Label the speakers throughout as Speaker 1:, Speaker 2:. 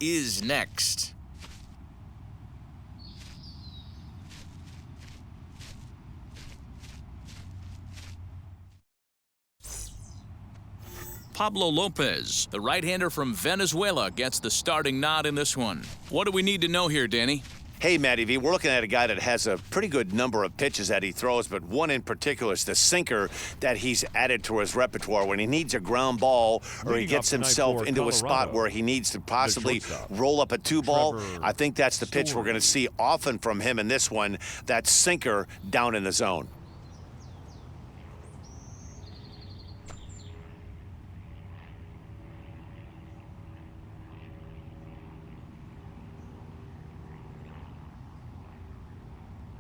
Speaker 1: is next. Pablo Lopez, the right-hander from Venezuela, gets the starting nod in this one. What do we need to know here, Danny?
Speaker 2: Hey, Matty V, we're looking at a guy that has a pretty good number of pitches that he throws, but one in particular is the sinker that he's added to his repertoire when he needs a ground ball or he gets himself into a spot where he needs to possibly roll up a two-ball. I think that's the pitch we're going to see often from him in this one, that sinker down in the zone.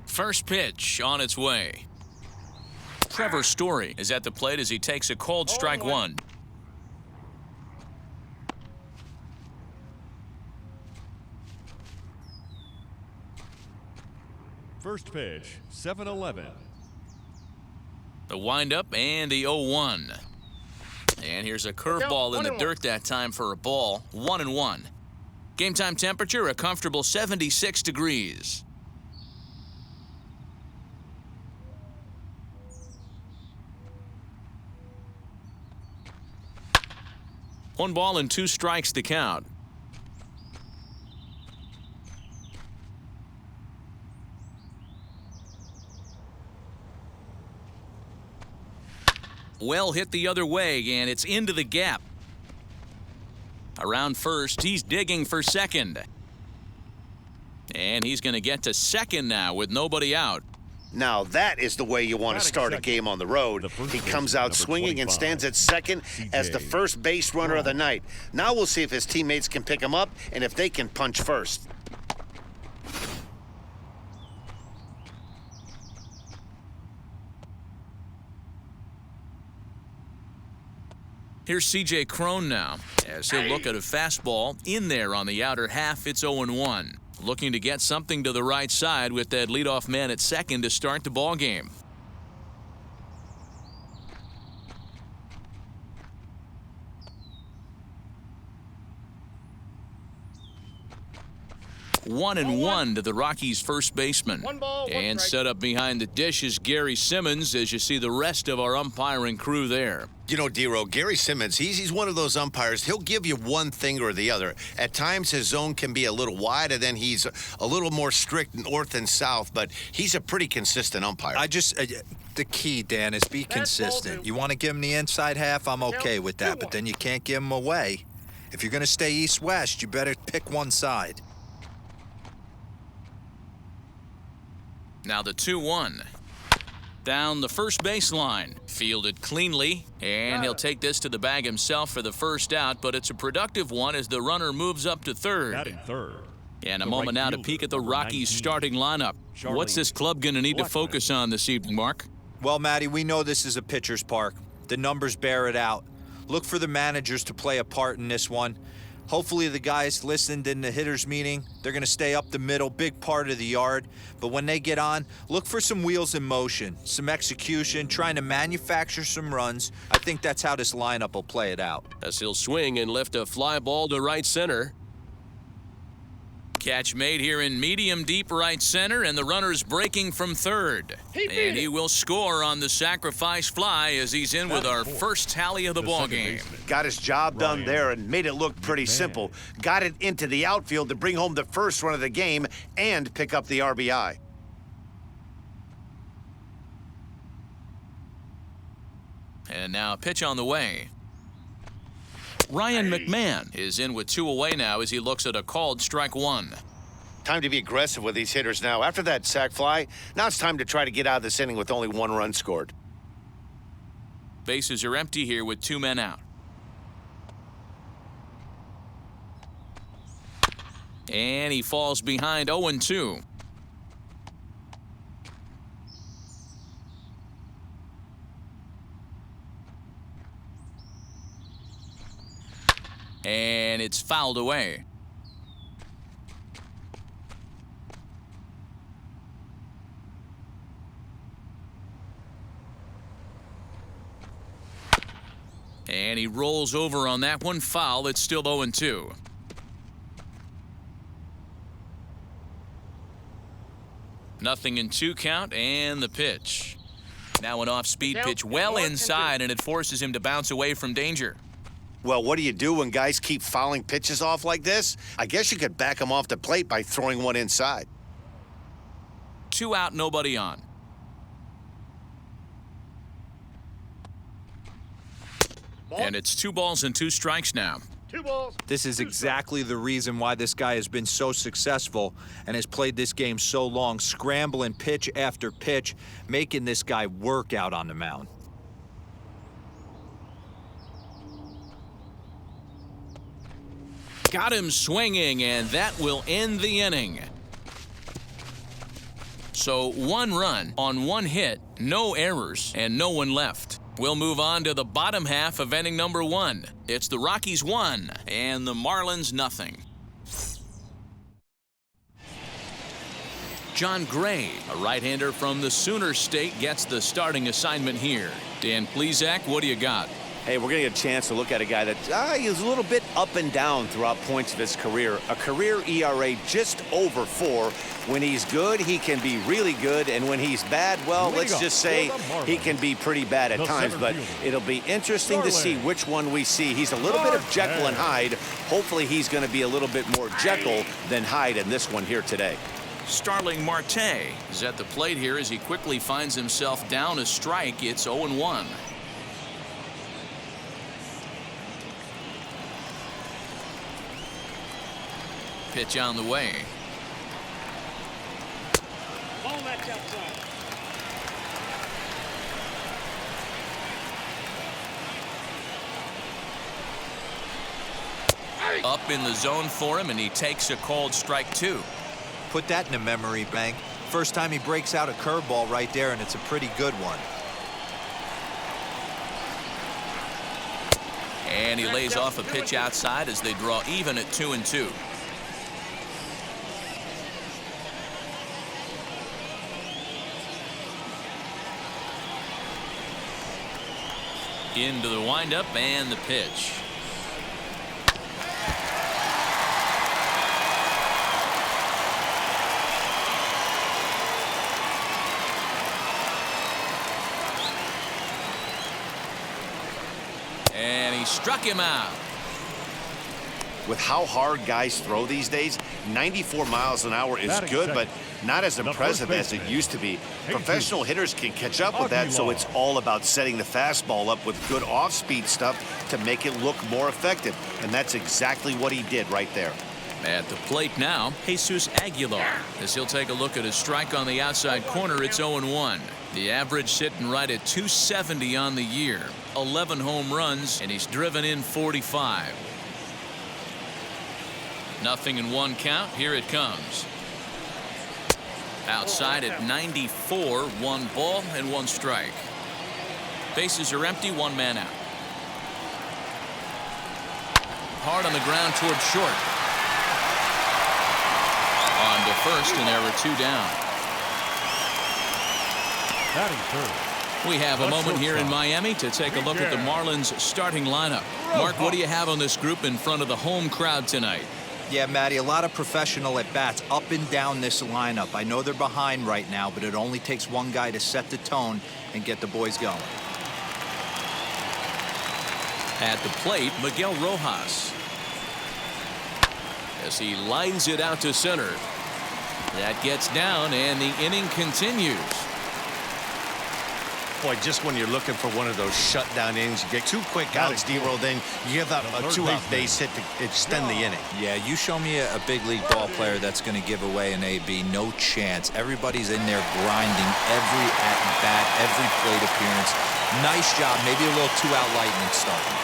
Speaker 1: First pitch on its way. Trevor Story is at the plate as he takes a cold strike one.
Speaker 3: First pitch, 7-11.
Speaker 1: The windup and the 0-1. And here's a curveball in the dirt that time for a ball. 1-1. Game time temperature, a comfortable 76 degrees. One ball and two strikes to count. Well hit the other way, and it's into the gap. Around first, he's digging for second. And he's going to get to second now with nobody out.
Speaker 2: Now that is the way you want to start a game on the road. He comes out swinging and stands at second as the first base runner of the night. Now we'll see if his teammates can pick him up and if they can punch first.
Speaker 1: Here's C.J. Cron now, as he'll look at a fastball in there on the outer half. It's 0-1. Looking to get something to the right side with that leadoff man at second to start the ball game. One and one to the Rockies' first baseman. And set up behind the dish is Gary Simmons, as you see the rest of our umpiring crew there.
Speaker 2: You know, D-Row, Gary Simmons, he's one of those umpires. He'll give you one thing or the other. At times, his zone can be a little wide, and then he's a little more strict north and south, but he's a pretty consistent umpire.
Speaker 4: The key, Dan, is be consistent. You want to give him the inside half, I'm okay with that, but then you can't give him away. If you're going to stay east-west, you better pick one side.
Speaker 1: Now the 2-1. Down the first baseline. Fielded cleanly, and he'll take this to the bag himself for the first out, but it's a productive one as the runner moves up to third.
Speaker 3: Batting third.
Speaker 1: And a moment now to peek at the Rockies' starting lineup. What's this club going to need to focus on this evening, Mark?
Speaker 4: Well, Matty, we know this is a pitcher's park. The numbers bear it out. Look for the managers to play a part in this one. Hopefully the guys listened in the hitters meeting. They're going to stay up the middle, big part of the yard. But when they get on, look for some wheels in motion, some execution, trying to manufacture some runs. I think that's how this lineup will play it out.
Speaker 1: As he'll swing and lift a fly ball to right center. Catch made here in medium deep right center, and the runner's breaking from third. And he will score on the sacrifice fly as he's in with our first tally of the ball game.
Speaker 2: Got his job done there and made it look pretty simple. Got it into the outfield to bring home the first run of the game and pick up the RBI.
Speaker 1: And now a pitch on the way. Ryan McMahon is in with two away now as he looks at a called strike one.
Speaker 2: Time to be aggressive with these hitters now. After that sac fly, now it's time to try to get out of this inning with only one run scored.
Speaker 1: Bases are empty here with two men out. And he falls behind 0-2. And it's fouled away. And he rolls over on that one. Foul. It's still 0-2. 0-2 count, and the pitch. Now an off-speed pitch well inside, and it forces him to bounce away from danger.
Speaker 2: Well, what do you do when guys keep fouling pitches off like this? I guess you could back them off the plate by throwing one inside.
Speaker 1: 2 out, nobody on. And it's 2 balls and 2 strikes now.
Speaker 5: 2 balls.
Speaker 4: This is exactly the reason why this guy has been so successful and has played this game so long, scrambling pitch after pitch, making this guy work out on the mound.
Speaker 1: Got him swinging, and that will end the inning. So 1 run on 1 hit, no errors, and no one left. We'll move on to the bottom half of inning number 1. It's the Rockies 1 and the Marlins 0. John Gray, a right-hander from the Sooner State, gets the starting assignment here. Dan Plesac, what do you got?
Speaker 2: Hey, we're going to get a chance to look at a guy that he's a little bit up and down throughout points of his career. A career ERA just over 4. When he's good, he can be really good. And when he's bad, well, let's just say he can be pretty bad at times. But it'll be interesting to see which one we see. He's a little bit of Jekyll and Hyde. Hopefully he's going to be a little bit more Jekyll than Hyde in this one here today.
Speaker 1: Starling Marte is at the plate here as he quickly finds himself down a strike. It's 0-1. Pitch on the way.
Speaker 5: Ball that's outside.
Speaker 1: Up in the zone for him, and he takes a called strike 2.
Speaker 4: Put that in a memory bank. First time he breaks out a curveball right there, and it's a pretty good one.
Speaker 1: And he lays off a pitch outside as they draw even at 2-2. Into the windup and the pitch. And he struck him out.
Speaker 2: With how hard guys throw these days, 94 miles an hour is good, but not as impressive as it used to be. Professional hitters can catch up with that, so it's all about setting the fastball up with good off-speed stuff to make it look more effective. And that's exactly what he did right there.
Speaker 1: At the plate now, Jesus Aguilar, as he'll take a look at his strike on the outside corner. It's 0-1. The average sitting right at 270 on the year. 11 home runs, and he's driven in 45. 0-1 count. Here it comes. Outside at 94, 1 ball and 1 strike. Bases are empty, 1 man out. Hard on the ground towards short. On to first, and there are 2 down. We have a moment here in Miami to take a look at the Marlins starting lineup. Mark, what do you have on this group in front of the home crowd tonight?
Speaker 4: Yeah, Matty, a lot of professional at-bats up and down this lineup. I know they're behind right now, but it only takes one guy to set the tone and get the boys going.
Speaker 1: At the plate, Miguel Rojas. As he lines it out to center. That gets down, and the inning continues.
Speaker 2: Boy, just when you're looking for one of those shutdown innings, you get 2 quick outs, D-roll, then you give up a 2-out base hit to extend the inning.
Speaker 4: Yeah, you show me a big league ball player that's going to give away an AB. No chance. Everybody's in there grinding every at-bat, every plate appearance. Nice job. Maybe a little 2-out lightning starting.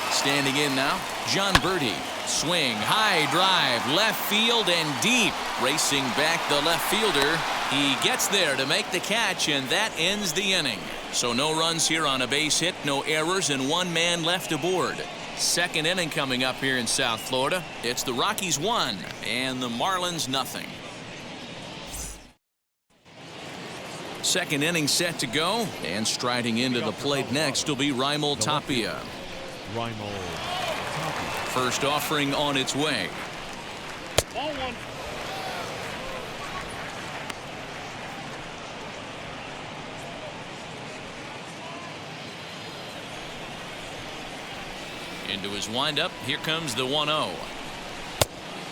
Speaker 1: Standing in now, John Birdie. Swing, high drive, left field and deep. Racing back the left fielder. He gets there to make the catch, and that ends the inning. So no runs here on a base hit, no errors, and 1 man left aboard. Second inning coming up here in South Florida. It's the Rockies 1 and the Marlins 0. Second inning set to go, and striding into the plate next will be Raimel Tapia. First offering on its way.
Speaker 5: Ball 1.
Speaker 1: Into his windup. Here comes the 1-0.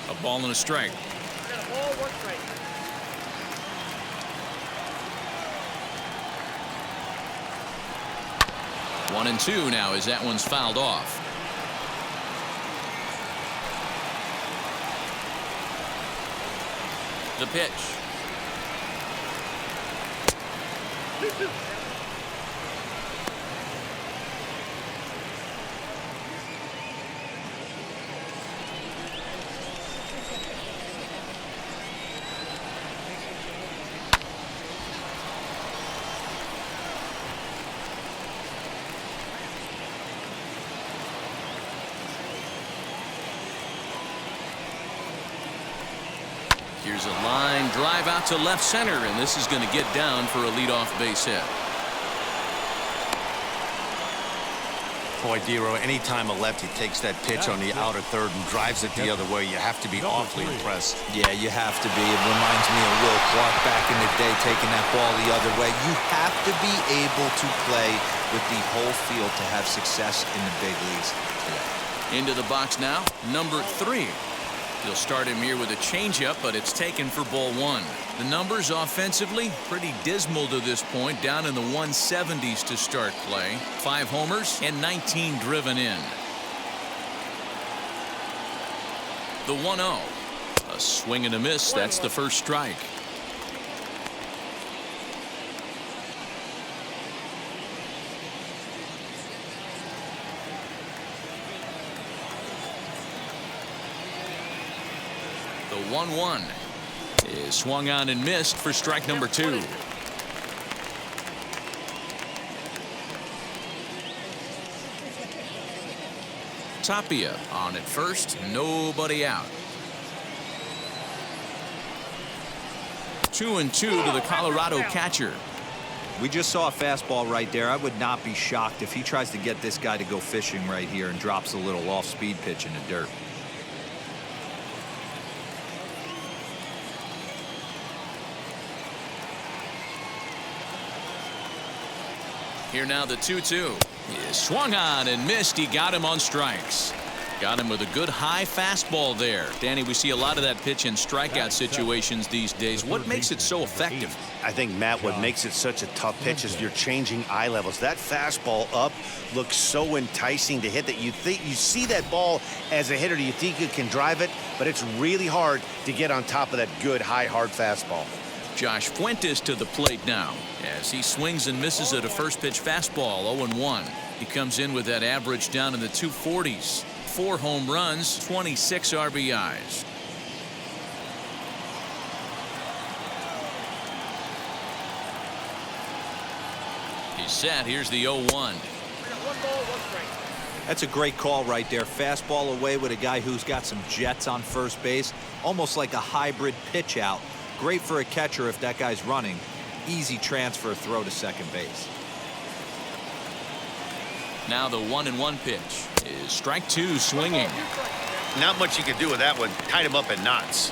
Speaker 1: A ball and a strike.
Speaker 5: Ball, 1 strike.
Speaker 1: 1-2 now as that one's fouled off. The pitch. Here's a line drive out to left center, and this is going to get down for a leadoff base hit.
Speaker 2: Boy, Dero, anytime a lefty takes that pitch on the outer third and drives it the other way, you have to be awfully impressed.
Speaker 4: Yeah, you have to be. It reminds me of Will Clark back in the day taking that ball the other way. You have to be able to play with the whole field to have success in the big leagues today.
Speaker 1: Into the box now, number 3. He'll start him here with a changeup, but it's taken for ball 1. The numbers offensively pretty dismal to this point, down in the 170s to start play. 5 homers and 19 driven in. The 1-0. A swing and a miss. That's the first strike. The 1-1 is swung on and missed for strike number 2. Tapia on at first, nobody out. 2-2 to the Colorado catcher.
Speaker 4: We just saw a fastball right there. I would not be shocked if he tries to get this guy to go fishing right here and drops a little off-speed pitch in the dirt.
Speaker 1: Here now the 2-2 is swung on and missed. He got him on strikes. Got him with a good high fastball there. Danny, we see a lot of that pitch in strikeout situations these days. What makes it so effective?
Speaker 2: I think, Matt, what makes it such a tough pitch is you're changing eye levels. That fastball up looks so enticing to hit that you see that ball as a hitter, you think you can drive it, but it's really hard to get on top of that good high hard fastball.
Speaker 1: Josh Fuentes to the plate now as he swings and misses at a first pitch fastball. 0-1. He comes in with that average down in the 240s. 4 home runs, 26 RBIs. He's set. Here's the 0-1.
Speaker 5: 1 ball, 1 strike.
Speaker 4: That's a great call right there. Fastball away with a guy who's got some jets on first base, almost like a hybrid pitch out. Great for a catcher if that guy's running. Easy transfer throw to second base.
Speaker 1: Now the 1-1 pitch is strike 2 swinging.
Speaker 2: Not much you can do with that one. Tied him up in knots.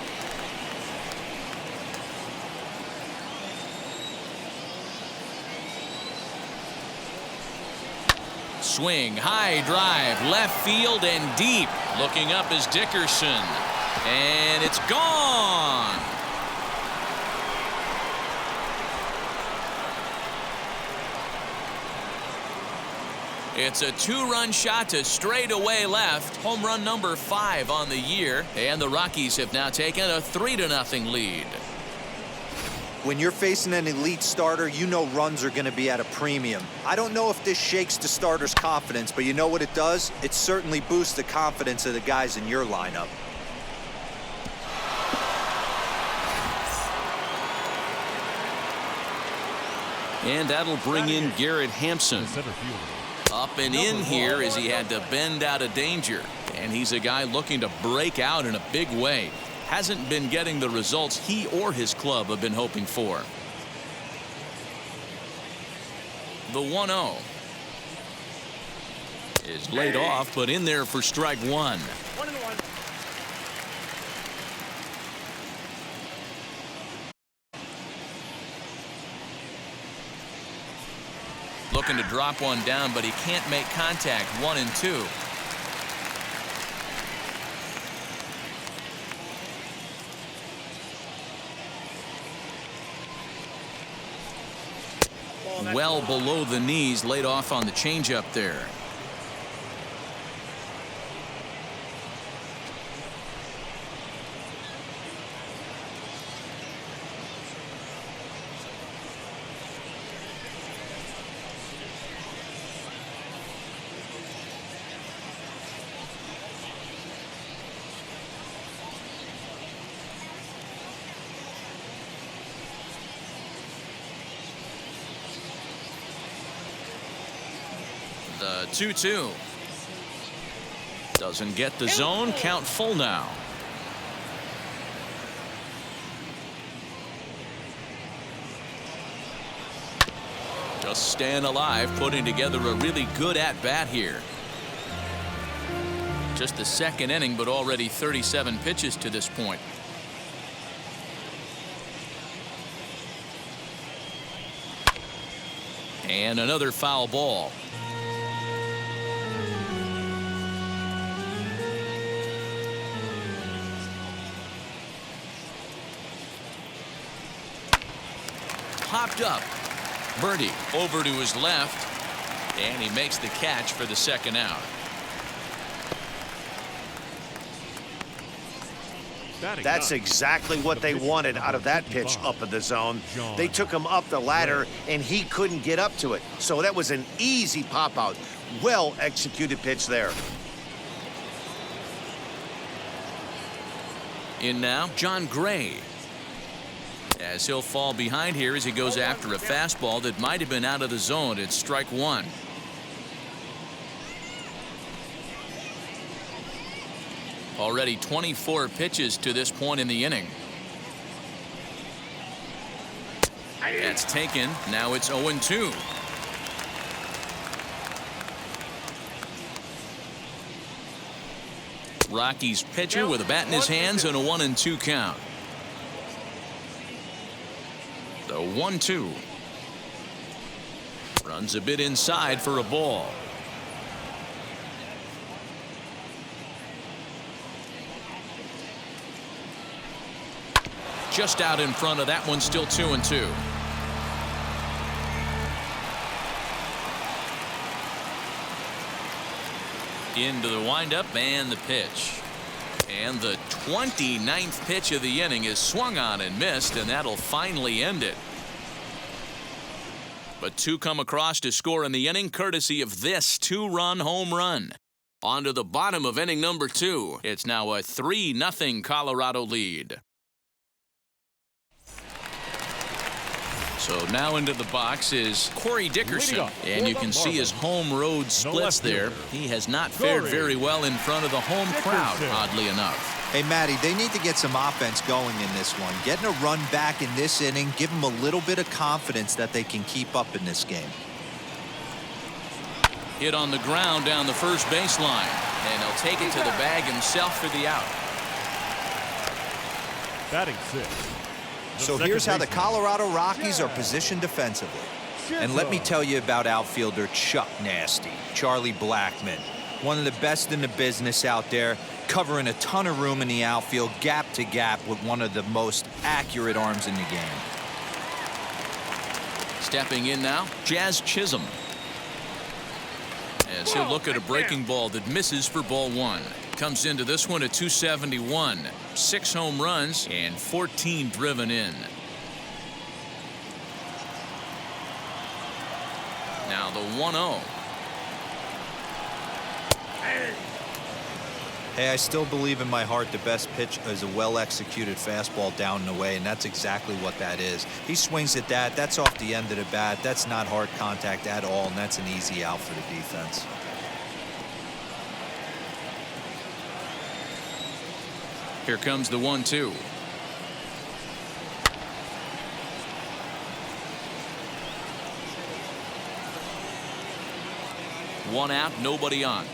Speaker 1: Swing, high drive, left field and deep. Looking up is Dickerson. And it's gone. It's a 2-run shot to straightaway left. Home run number 5 on the year. And the Rockies have now taken a 3-0 lead.
Speaker 4: When you're facing an elite starter, you know runs are going to be at a premium. I don't know if this shakes the starter's confidence, but you know what it does? It certainly boosts the confidence of the guys in your lineup.
Speaker 1: And that'll bring in Garrett Hampson.
Speaker 3: Center fielder.
Speaker 1: Up and in here as he had to bend out of danger. And he's a guy looking to break out in a big way. Hasn't been getting the results he or his club have been hoping for. The 1-0 is laid off, but in there for strike 1.
Speaker 5: 1-1.
Speaker 1: Looking to drop one down, but he can't make contact. 1-2. well below the knees, laid off on the changeup there. The 2-2. Doesn't get the zone. Count full now. Just staying alive, putting together a really good at-bat here. Just the second inning, but already 37 pitches to this point. And another foul ball. Popped up. Birdie over to his left, and he makes the catch for the second out.
Speaker 2: That's exactly what they wanted out of that pitch up in the zone. They took him up the ladder, and he couldn't get up to it. So that was an easy pop out. Well executed pitch there.
Speaker 1: In now, John Gray. As he'll fall behind here as he goes after a fastball that might have been out of the zone. It's strike one. Already 24 pitches to this point in the inning. That's taken. Now it's 0-2. Rockies pitcher with a bat in his hands and a 1-2 count. The 1-2. Runs a bit inside for a ball. Just out in front of that one, still 2-2. Into the windup and the pitch. And the 29th pitch of the inning is swung on and missed, and that'll finally end it. But two come across to score in the inning, courtesy of this two-run home run. On to the bottom of inning number 2. It's now a 3-0 Colorado lead. So now into the box is Corey Dickerson, and you can see his home road splits there. He has not fared very well in front of the home crowd, oddly enough.
Speaker 4: Hey, Matty, they need to get some offense going in this one. Getting a run back in this inning, give them a little bit of confidence that they can keep up in this game.
Speaker 1: Hit on the ground down the first baseline, and he'll take it to the bag himself for the out.
Speaker 3: Batting sixth.
Speaker 4: So here's how the Colorado Rockies are positioned defensively. And let me tell you about outfielder Chuck Nasty, Charlie Blackmon. One of the best in the business out there, covering a ton of room in the outfield, gap to gap, with one of the most accurate arms in the game.
Speaker 1: Stepping in now, Jazz Chisholm. As he'll look at a breaking ball that misses for ball one. Comes into this one at 271. 6 home runs and 14 driven in. Now the 1-0.
Speaker 4: Hey, I still believe in my heart the best pitch is a well-executed fastball down and away, and that's exactly what that is. He swings at that. That's off the end of the bat. That's not hard contact at all, and that's an easy out for the defense.
Speaker 1: Here comes the 1-2. One out, nobody on.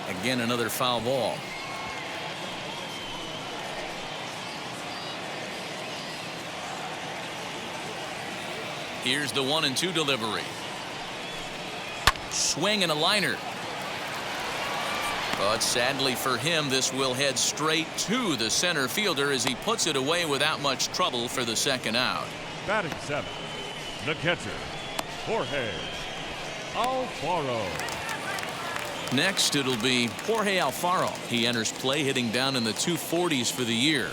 Speaker 1: Again, another foul ball. Here's the 1-2 delivery. Swing and a liner. But sadly for him, this will head straight to the center fielder as he puts it away without much trouble for the second out.
Speaker 3: Batting 7th, the catcher, Jorge Alfaro.
Speaker 1: Next, it'll be Jorge Alfaro. He enters play hitting down in the 240s for the year.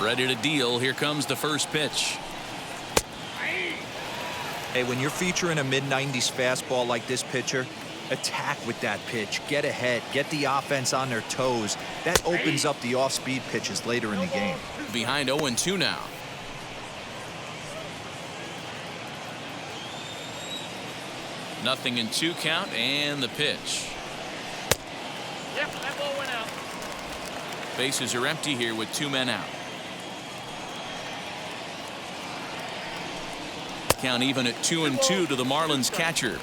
Speaker 1: Ready to deal. Here comes the first pitch.
Speaker 4: Hey, when you're featuring a mid-90s fastball like this pitcher, attack with that pitch. Get ahead. Get the offense on their toes. That opens up the off-speed pitches later in the game.
Speaker 1: Behind 0-2 now. Nothing in 2 count and the pitch.
Speaker 5: Yep, that ball went out.
Speaker 1: Bases are empty here with 2 men out. Count even at 2-2 to the Marlins catcher.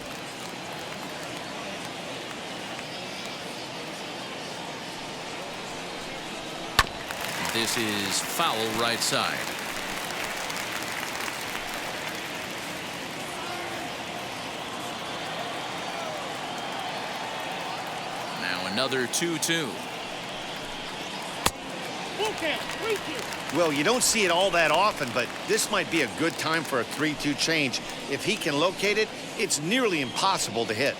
Speaker 1: This is foul right side. Now another 2-2.
Speaker 2: Well, you don't see it all that often, but this might be a good time for a 3-2 change. If he can locate it, it's nearly impossible to hit.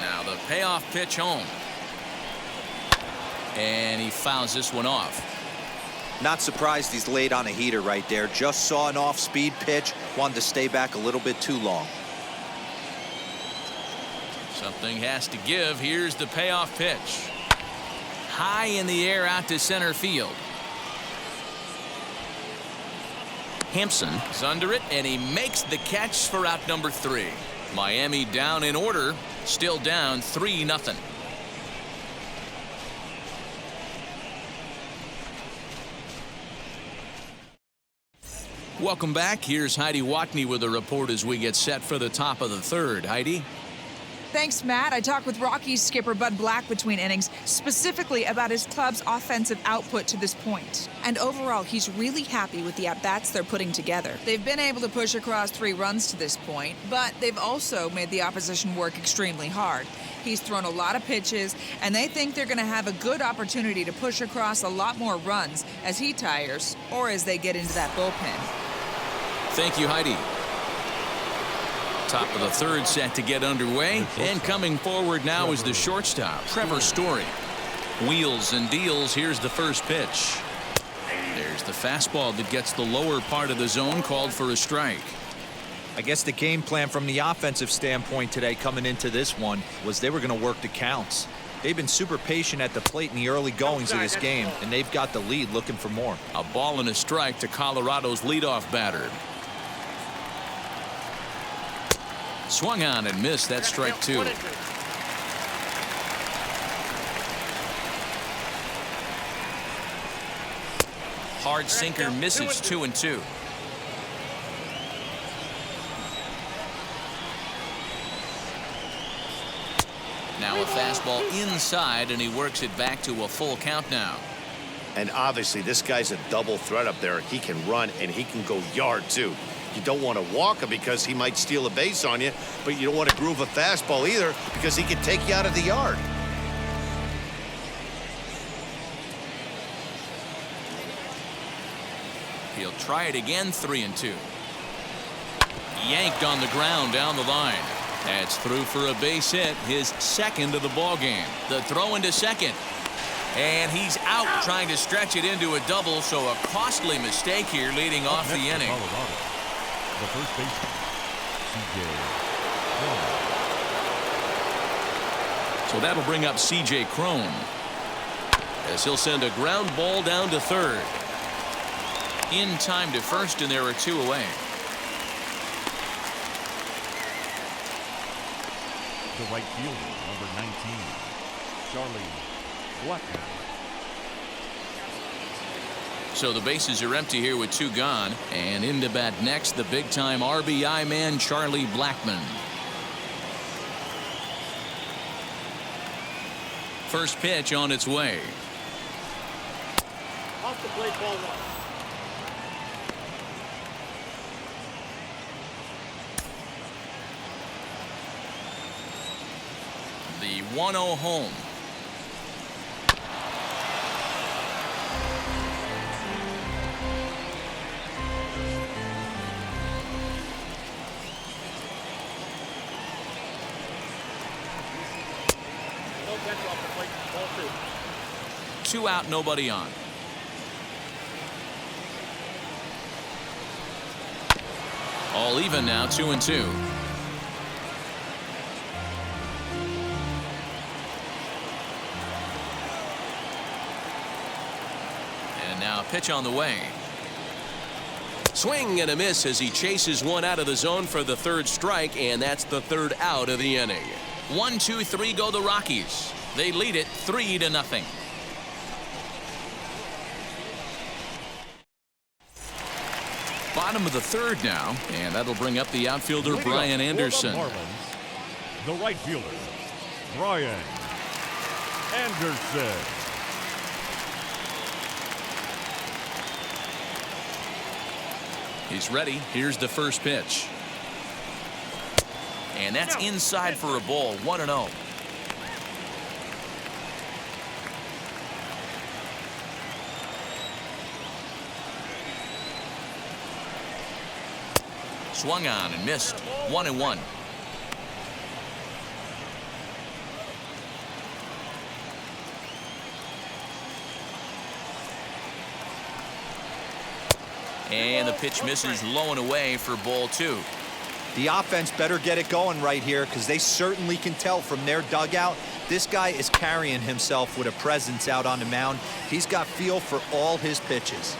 Speaker 1: Now the payoff pitch home. And he fouls this one off.
Speaker 4: Not surprised he's laid on a heater right there. Just saw an off-speed pitch. Wanted to stay back a little bit too long.
Speaker 1: Something has to give. Here's the payoff pitch. High in the air out to center field. Hampson is under it, and he makes the catch for out number 3. Miami down in order. Still down 3-0. Welcome back. Here's Heidi Watney with a report as we get set for the top of the 3rd. Heidi?
Speaker 6: Thanks, Matt. I talked with Rockies skipper Bud Black between innings, specifically about his club's offensive output to this point. And overall, he's really happy with the at-bats they're putting together. They've been able to push across 3 runs to this point, but they've also made the opposition work extremely hard. He's thrown a lot of pitches, and they think they're going to have a good opportunity to push across a lot more runs as he tires or as they get into that bullpen.
Speaker 1: Thank you, Heidi. Top of the 3rd set to get underway, and coming forward now is the shortstop, Trevor Story. Wheels and deals. Here's the first pitch. There's the fastball that gets the lower part of the zone, called for a strike.
Speaker 4: I guess the game plan from the offensive standpoint today coming into this one was they were going to work the counts. They've been super patient at the plate in the early goings of this game, and they've got the lead looking for more.
Speaker 1: A ball and a strike to Colorado's leadoff batter. Swung on and missed. That strike 2. Hard sinker misses. 2-2. Now a fastball inside, and he works it back to a full count now.
Speaker 2: And obviously this guy's a double threat up there. He can run and he can go yard too. You don't want to walk him because he might steal a base on you, but you don't want to groove a fastball either because he can take you out of the yard.
Speaker 1: He'll try it again. 3-2. Yanked on the ground down the line. That's through for a base hit, his 2nd of the ball game. The throw into second. And he's out trying to stretch it into a double, so a costly mistake here leading off the inning.
Speaker 3: The first baseman, C.J.
Speaker 1: So that'll bring up C.J. Crone as he'll send a ground ball down to 3rd. In time to 1st, and there are 2 away.
Speaker 3: The right fielder, number 19, Charlie Blackman.
Speaker 1: So the bases are empty here with 2 gone, and in to bat next, the big-time RBI man, Charlie Blackman. First pitch on its way.
Speaker 5: Off the plate, ball 1.
Speaker 1: The 1-0 home.
Speaker 5: No catch off the plate. Ball 2.
Speaker 1: 2 out, nobody on. All even now, 2-2. And now a pitch on the way.
Speaker 7: Swing and a miss as he chases one out of the zone for the 3rd strike, and that's the 3rd out of the inning.
Speaker 1: 1-2-3 go the Rockies. They lead it 3-0. Bottom of the 3rd now, and that'll bring up the outfielder
Speaker 3: Leading
Speaker 1: Brian
Speaker 3: up for
Speaker 1: Anderson.
Speaker 3: the Marlins, the right fielder, Brian Anderson.
Speaker 1: He's ready. Here's the first pitch. And that's inside for a ball. 1-0. Swung on and missed. 1-1. And the pitch misses low and away for ball 2.
Speaker 4: The offense better get it going right here, because they certainly can tell from their dugout this guy is carrying himself with a presence out on the mound. He's got feel for all his pitches.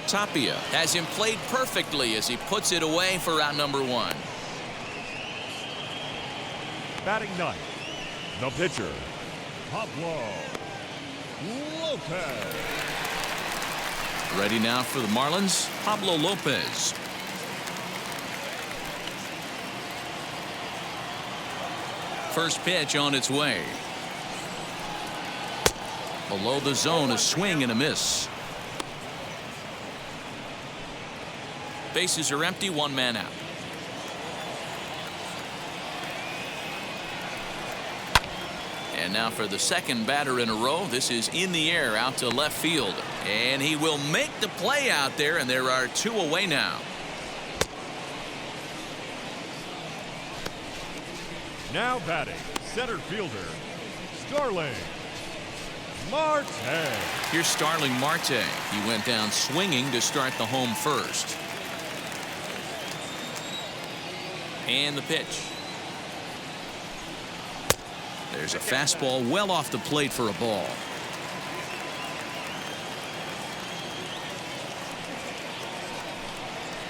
Speaker 1: Tapia has him played perfectly as he puts it away for out number 1.
Speaker 3: Batting 9th, the pitcher, Pablo Lopez.
Speaker 1: Ready now for the Marlins, Pablo Lopez. First pitch on its way. Below the zone, a swing and a miss. Bases are empty, 1 man out. And now for the 2nd batter in a row. This is in the air out to left field. And he will make the play out there, and there are 2 away now.
Speaker 3: Now batting, center fielder, Starling Marte.
Speaker 1: Here's Starling Marte. He went down swinging to start the home first. And the pitch. There's a fastball well off the plate for a ball.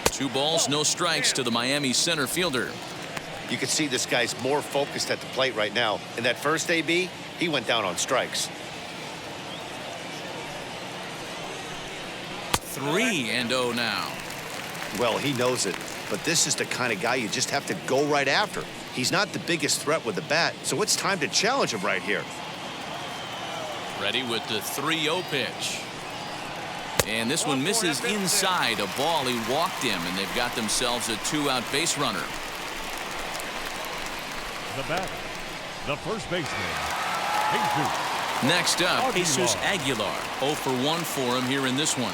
Speaker 1: Two balls, no strikes to the Miami center fielder.
Speaker 2: You can see this guy's more focused at the plate right now. In that first AB, he went down on strikes.
Speaker 1: 3-0 now.
Speaker 2: Well, he knows it, but this is the kind of guy you just have to go right after. He's not the biggest threat with the bat, so it's time to challenge him right here.
Speaker 1: Ready with the 3-0 pitch. And this one misses inside. A ball, he walked him, and they've got themselves a 2-out base runner.
Speaker 3: The batter, the first baseman, Jesus.
Speaker 1: Next up,
Speaker 3: Aguilar.
Speaker 1: Jesus Aguilar. 0 for 1 for him here in this one.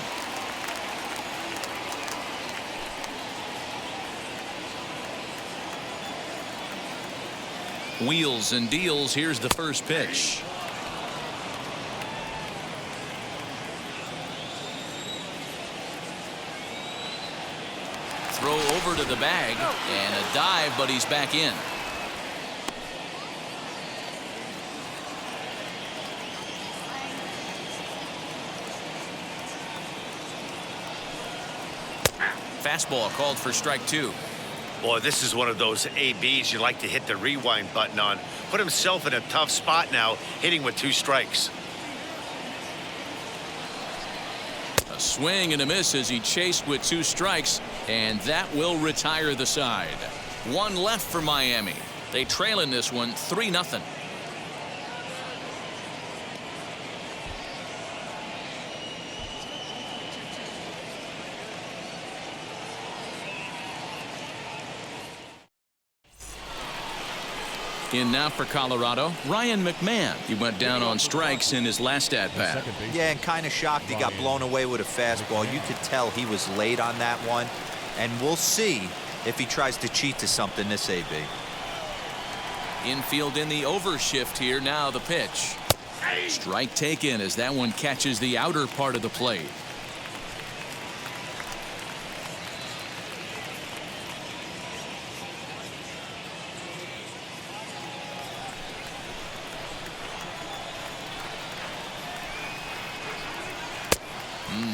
Speaker 1: Wheels and deals. Here's the first pitch. Throw over to the bag and a dive, but he's back in. Fastball called for strike 2.
Speaker 2: Boy, this is one of those ABs you like to hit the rewind button on. Put himself in a tough spot now, hitting with 2 strikes.
Speaker 1: A swing and a miss as he chased with 2 strikes, and that will retire the side. 1 left for Miami. They trail in this one 3-0. In now for Colorado, Ryan McMahon. He went down on strikes in his last at-bat.
Speaker 4: Yeah, and kind of shocked he got blown away with a fastball. You could tell he was late on that one. And we'll see if he tries to cheat to something this AB.
Speaker 1: Infield in the overshift here. Now the pitch. Strike taken as that one catches the outer part of the plate.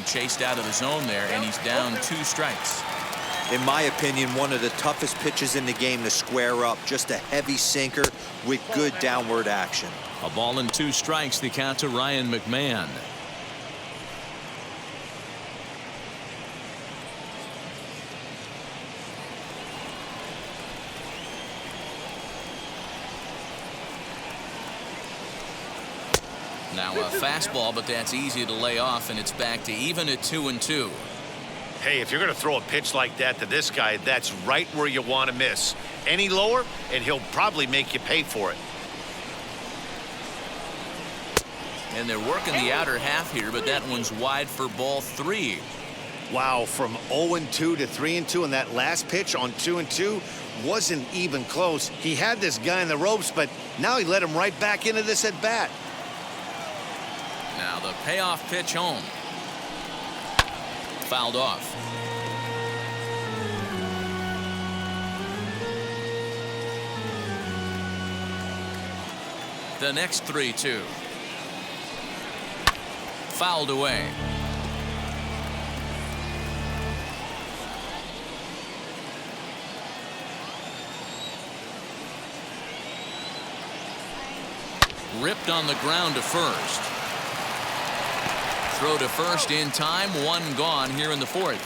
Speaker 1: Chased out of the zone there, and he's down 2 strikes.
Speaker 4: In my opinion, one of the toughest pitches in the game to square up. Just a heavy sinker with good downward action.
Speaker 1: A ball and 2 strikes, the count to Ryan McMahon. Now a fastball, but that's easy to lay off, and it's back to even at 2-2.
Speaker 2: Hey, if you're going to throw a pitch like that to this guy, that's right where you want to miss. Any lower, and he'll probably make you pay for it.
Speaker 1: And they're working the outer half here, but that one's wide for ball 3.
Speaker 2: Wow, from 0-2 to 3-2, and that last pitch on 2-2 wasn't even close. He had this guy in the ropes, but now he let him right back into this at bat.
Speaker 1: Now the payoff pitch home. Fouled off. The next 3-2. Fouled away. Ripped on the ground to first. Throw to first in time. 1 gone here in the 4th.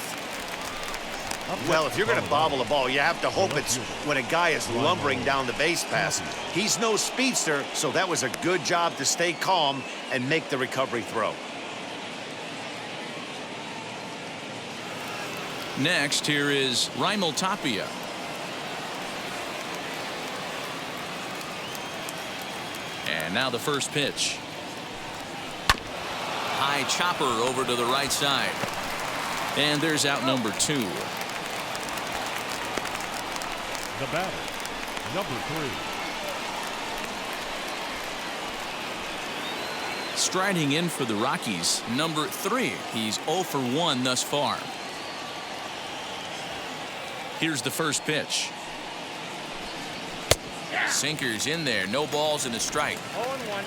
Speaker 2: Well, if you're going to bobble a ball, you have to hope it's when a guy is lumbering down the base pass. He's no speedster, so that was a good job to stay calm and make the recovery throw.
Speaker 1: Next, here is Raimel Tapia. And now the first pitch. High chopper over to the right side. And there's out number 2.
Speaker 3: The batter, number 3.
Speaker 1: Striding in for the Rockies, number 3. He's 0 for 1 thus far. Here's the first pitch. Sinkers in there. No balls and a strike.
Speaker 5: 0-1.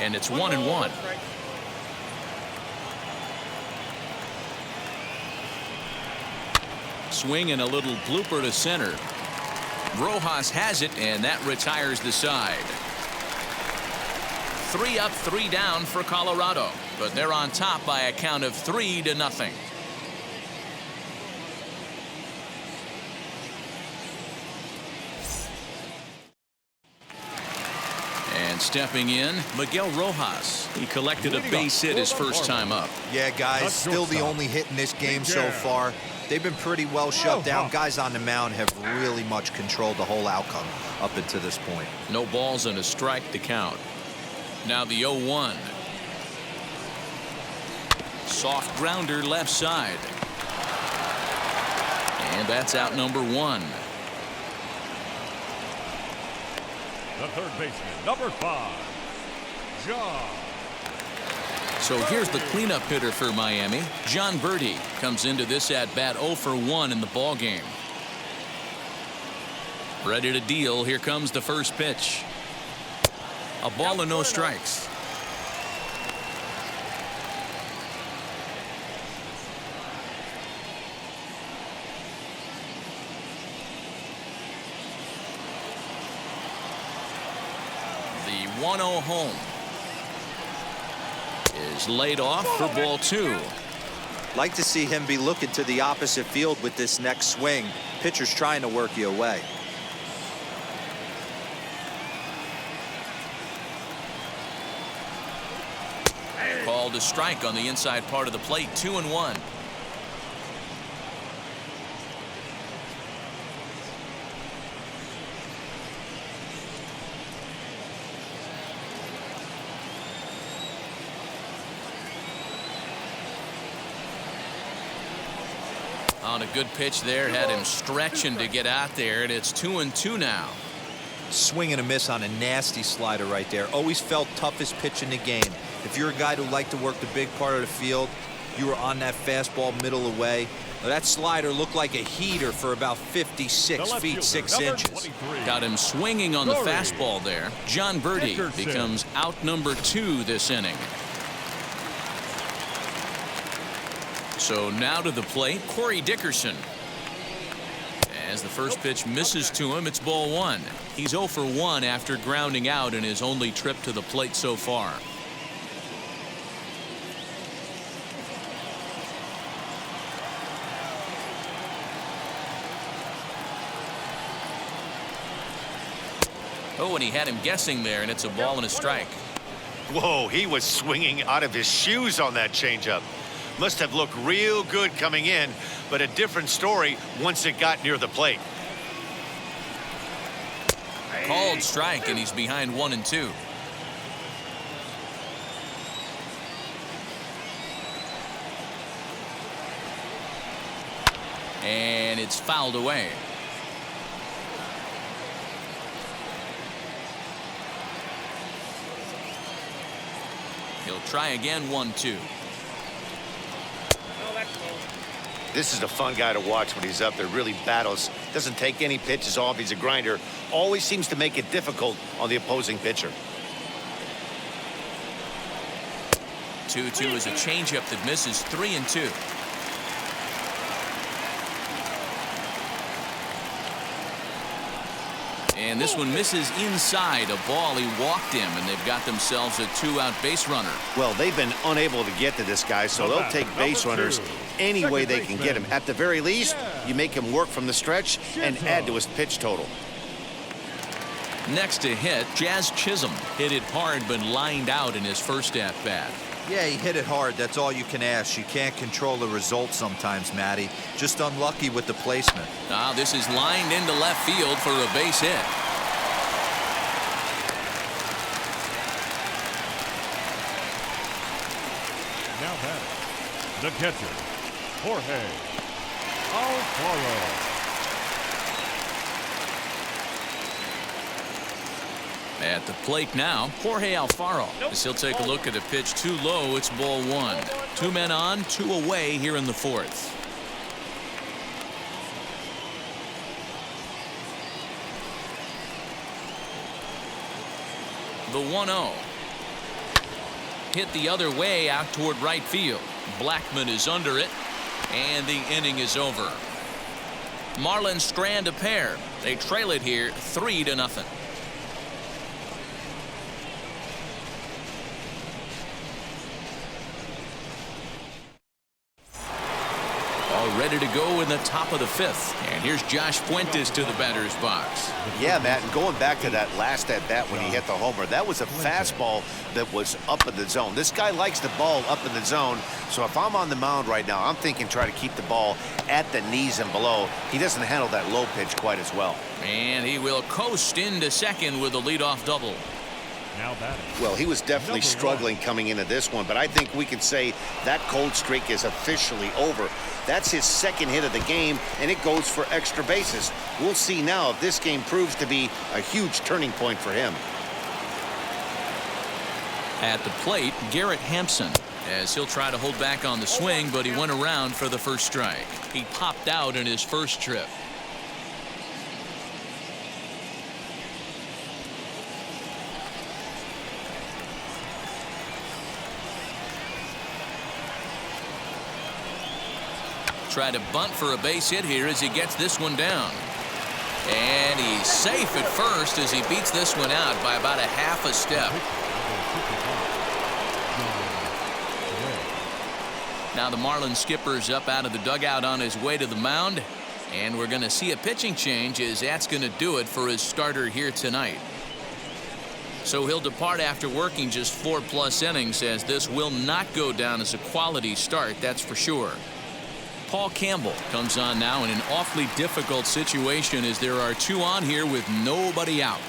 Speaker 1: And it's 1-1. Swing and a little blooper to center. Rojas has it, and that retires the side. 3 up, 3 down for Colorado, but they're on top by a count of 3-0. And stepping in, Miguel Rojas. He collected a base hit his first time up.
Speaker 4: Yeah, guys, still the only hit in this game so far. They've been pretty well shut down. Guys on the mound have really much controlled the whole outcome up until this point.
Speaker 1: No balls and a strike to count. Now the 0-1. Soft grounder left side. And that's out number 1.
Speaker 3: The third baseman, number 5, John.
Speaker 1: So here's the cleanup hitter for Miami. John Birdie comes into this at bat 0 for 1 in the ball game. Ready to deal. Here comes the first pitch. A ball and no strikes. The 1-0 home is laid off for ball 2.
Speaker 4: Like to see him be looking to the opposite field with this next swing. Pitcher's trying to work you away.
Speaker 1: Called a strike on the inside part of the plate. 2-1. on a good pitch there, had him stretching to get out there, and it's 2-2 now.
Speaker 4: Swing and a miss on a nasty slider right there. Always felt toughest pitch in the game. If you're a guy who liked to work the big part of the field, you were on that fastball middle away. That slider looked like a heater for about 56 feet 6 inches.
Speaker 1: Got him swinging on the fastball there. John Birdie becomes out number 2 this inning. So now to the plate, Corey Dickerson. As the first pitch misses to him, it's ball 1. He's 0 for 1 after grounding out in his only trip to the plate so far. Oh, and he had him guessing there, and it's a ball and a strike.
Speaker 2: Whoa, he was swinging out of his shoes on that changeup. Must have looked real good coming in, but a different story once it got near the plate.
Speaker 1: Called strike, and he's behind 1-2. And it's fouled away. He'll try again, 1-2.
Speaker 2: This is a fun guy to watch when he's up there. Really battles. Doesn't take any pitches off. He's a grinder. Always seems to make it difficult on the opposing pitcher.
Speaker 1: 2-2 is a changeup that misses. 3-2. And this one misses inside. A ball he walked him, and they've got themselves a 2-out base runner.
Speaker 2: Well, they've been unable to get to this guy, so they'll take base runners any way they can get him. At the very least, you make him work from the stretch and add to his pitch total.
Speaker 1: Next to hit, Jazz Chisholm hit it hard but lined out in his first at-bat.
Speaker 4: Yeah, he hit it hard. That's all you can ask. You can't control the result sometimes, Matty. Just unlucky with the placement.
Speaker 1: Now this is lined into left field for a base hit.
Speaker 3: Now batting, the catcher, Jorge Alfaro.
Speaker 1: At the plate now, Jorge Alfaro. As he'll take a look at a pitch too low, it's ball 1. 2 men on, 2 away here in the 4th. The 1-0. Hit the other way out toward right field. Blackman is under it, and the inning is over. Marlins strand a pair. They trail it here 3-0. Ready to go in the top of the 5th. And here's Josh Fuentes to the batter's box.
Speaker 2: Yeah, Matt, and going back to that last at-bat when he hit the homer, that was a fastball that was up in the zone. This guy likes the ball up in the zone, so if I'm on the mound right now, I'm thinking try to keep the ball at the knees and below. He doesn't handle that low pitch quite as well.
Speaker 1: And he will coast into second with a leadoff double.
Speaker 3: Now batting.
Speaker 2: Well, he was definitely struggling coming into this one, but I think we could say that cold streak is officially over. That's his second hit of the game, and it goes for extra bases. We'll see now if this game proves to be a huge turning point for him.
Speaker 1: At the plate, Garrett Hampson, as he'll try to hold back on the swing, but he went around for the first strike. He popped out in his first trip. Try to bunt for a base hit here as he gets this one down. And he's safe at first as he beats this one out by about a half a step. Now the Marlins skipper's up out of the dugout on his way to the mound. And we're going to see a pitching change as that's going to do it for his starter here tonight. So he'll depart after working just 4+ innings, as this will not go down as a quality start, that's for sure. Paul Campbell comes on now in an awfully difficult situation as there are 2 on here with nobody out.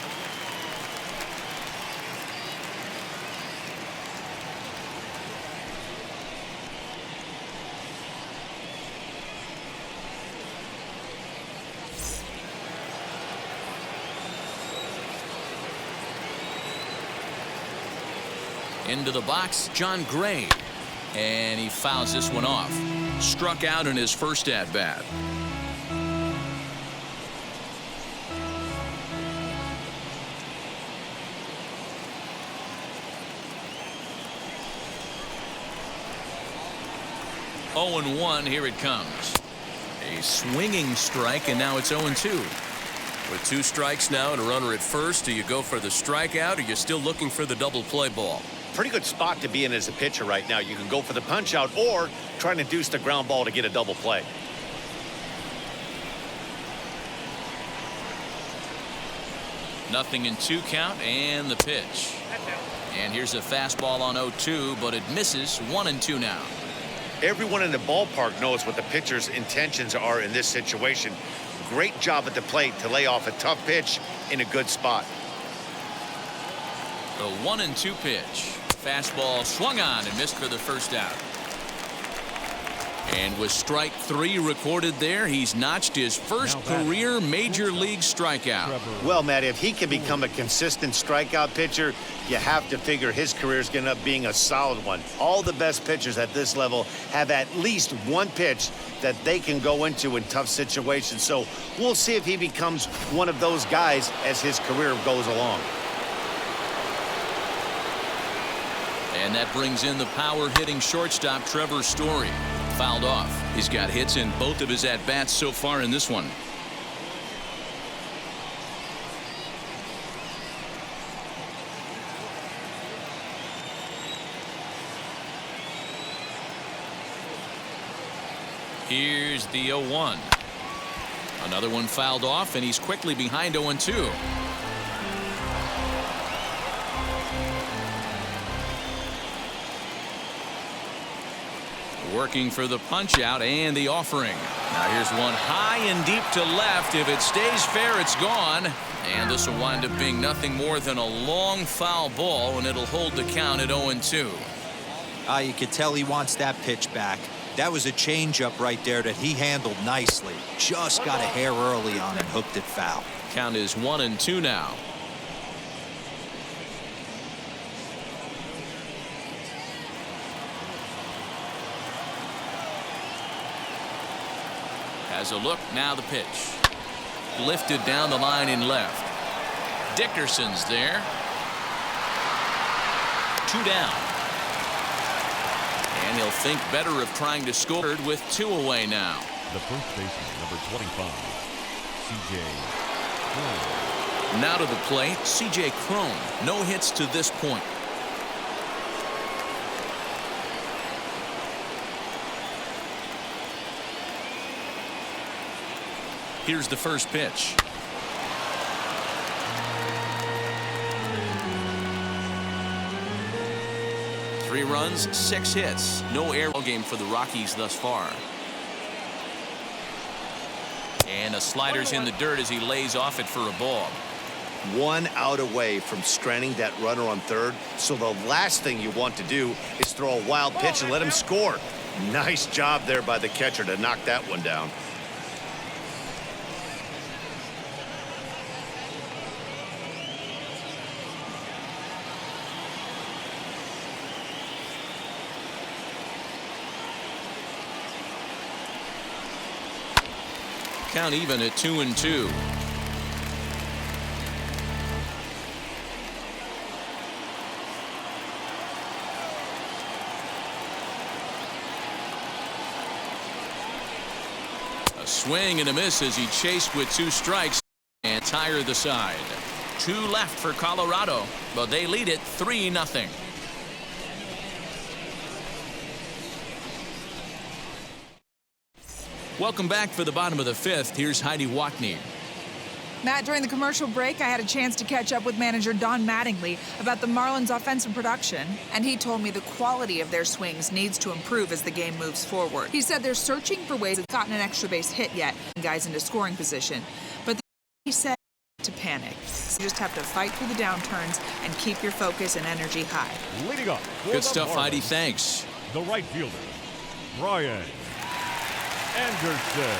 Speaker 1: Into the box, John Gray. And he fouls this one off. Struck out in his first at-bat. Oh and 1, here it comes. A swinging strike, and now it's 0-2.
Speaker 7: With 2 strikes now and a runner at first, do you go for the strikeout or you're still looking for the double play ball?
Speaker 2: Pretty good spot to be in as a pitcher right now. You can go for the punch out or try to induce the ground ball to get a double play.
Speaker 1: Nothing in 2 count, and the pitch. And here's a fastball on 0-2, but it misses. 1-2 now.
Speaker 2: Everyone in the ballpark knows what the pitcher's intentions are in this situation. Great job at the plate to lay off a tough pitch in a good spot.
Speaker 1: The 1-2 pitch. Fastball swung on and missed for the first out. And with strike 3 recorded there, he's notched his first career major league strikeout.
Speaker 2: Well, Matt, if he can become a consistent strikeout pitcher, you have to figure his career is going to end up being a solid one. All the best pitchers at this level have at least one pitch that they can go into in tough situations. So we'll see if he becomes one of those guys as his career goes along.
Speaker 1: And that brings in the power-hitting shortstop Trevor Story. Fouled off. He's got hits in both of his at-bats so far in this one. Here's the 0-1. Another one fouled off, and he's quickly behind 0-2. Working for the punch out and the offering. Now here's one high and deep to left. If it stays fair, it's gone. And this will wind up being nothing more than a long foul ball, and it'll hold the count at 0-2.
Speaker 4: You could tell he wants that pitch back. That was a changeup right there that he handled nicely. Just got a hair early on and hooked it foul.
Speaker 1: Count is 1-2 now. Has a look, now the pitch. Lifted down the line in left. Dickerson's there. 2 down. And he'll think better of trying to score with 2 away now.
Speaker 3: The first baseman, number 25, C.J. Crone.
Speaker 1: Now to the plate, C.J. Crone. No hits to this point. Here's the first pitch. Three runs, 6 hits. No air game for the Rockies thus far. And a slider's in the dirt as he lays off it for a ball.
Speaker 2: 1 out away from stranding that runner on third. So the last thing you want to do is throw a wild pitch and let him score. Nice job there by the catcher to knock that one down.
Speaker 1: Count even at 2-2. A swing and a miss as he chased with 2 strikes and tired the side. 2 left for Colorado, but they lead it 3-0. Welcome back for the bottom of the 5th. Here's Heidi Watney.
Speaker 6: Matt, during the commercial break, I had a chance to catch up with manager Don Mattingly about the Marlins' offensive production, and he told me the quality of their swings needs to improve as the game moves forward. He said they're searching for ways to gotten an extra base hit yet, guys into scoring position, but he said to panic. You just have to fight through the downturns and keep your focus and energy high.
Speaker 3: Leading up for
Speaker 1: Good
Speaker 3: the
Speaker 1: stuff,
Speaker 3: Marlins,
Speaker 1: Heidi. Thanks.
Speaker 3: the right fielder, Brian Anderson.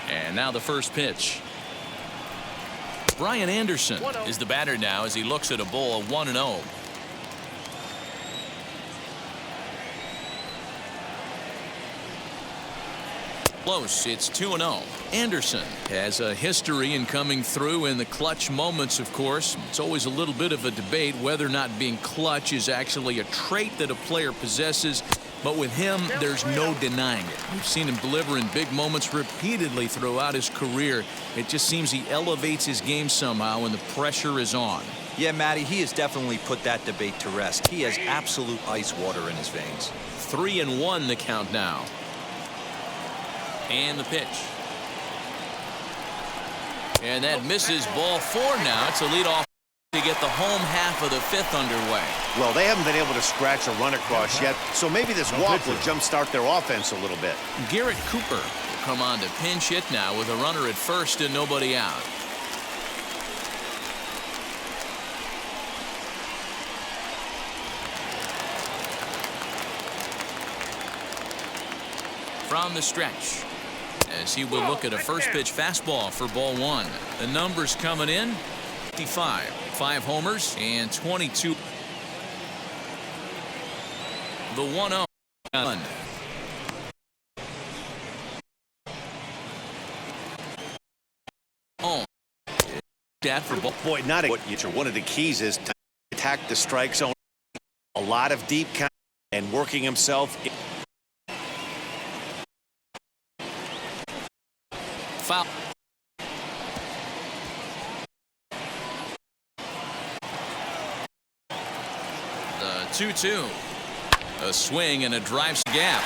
Speaker 1: And now the first pitch. Brian Anderson is the batter now as he looks at a ball of 1-0. Close. It's 2-0. Anderson has a history in coming through in the clutch moments, of course. It's always a little bit of a debate whether or not being clutch is actually a trait that a player possesses. But with him, there's no denying it. We've seen him deliver in big moments repeatedly throughout his career. It just seems he elevates his game somehow when the pressure is on.
Speaker 4: Yeah, Matty, he has definitely put that debate to rest. He has absolute ice water in his veins.
Speaker 1: 3-1 the count now. And the pitch. And that misses ball 4 now. It's a leadoff to get the home half of the 5th underway.
Speaker 2: Well, they haven't been able to scratch a run across yet, so maybe this walk will jumpstart their offense a little bit.
Speaker 1: Garrett Cooper will come on to pinch hit now with a runner at first and nobody out. From the stretch, as he will look at a first pitch fastball for ball 1. The numbers coming in: 55, 5 homers, and 22. The 1-0. Oh, that for ball.
Speaker 2: Boy, not a one of the keys is to attack the strike zone. A lot of deep count and working himself.
Speaker 1: Foul. The 2-2. A swing and a drive gap.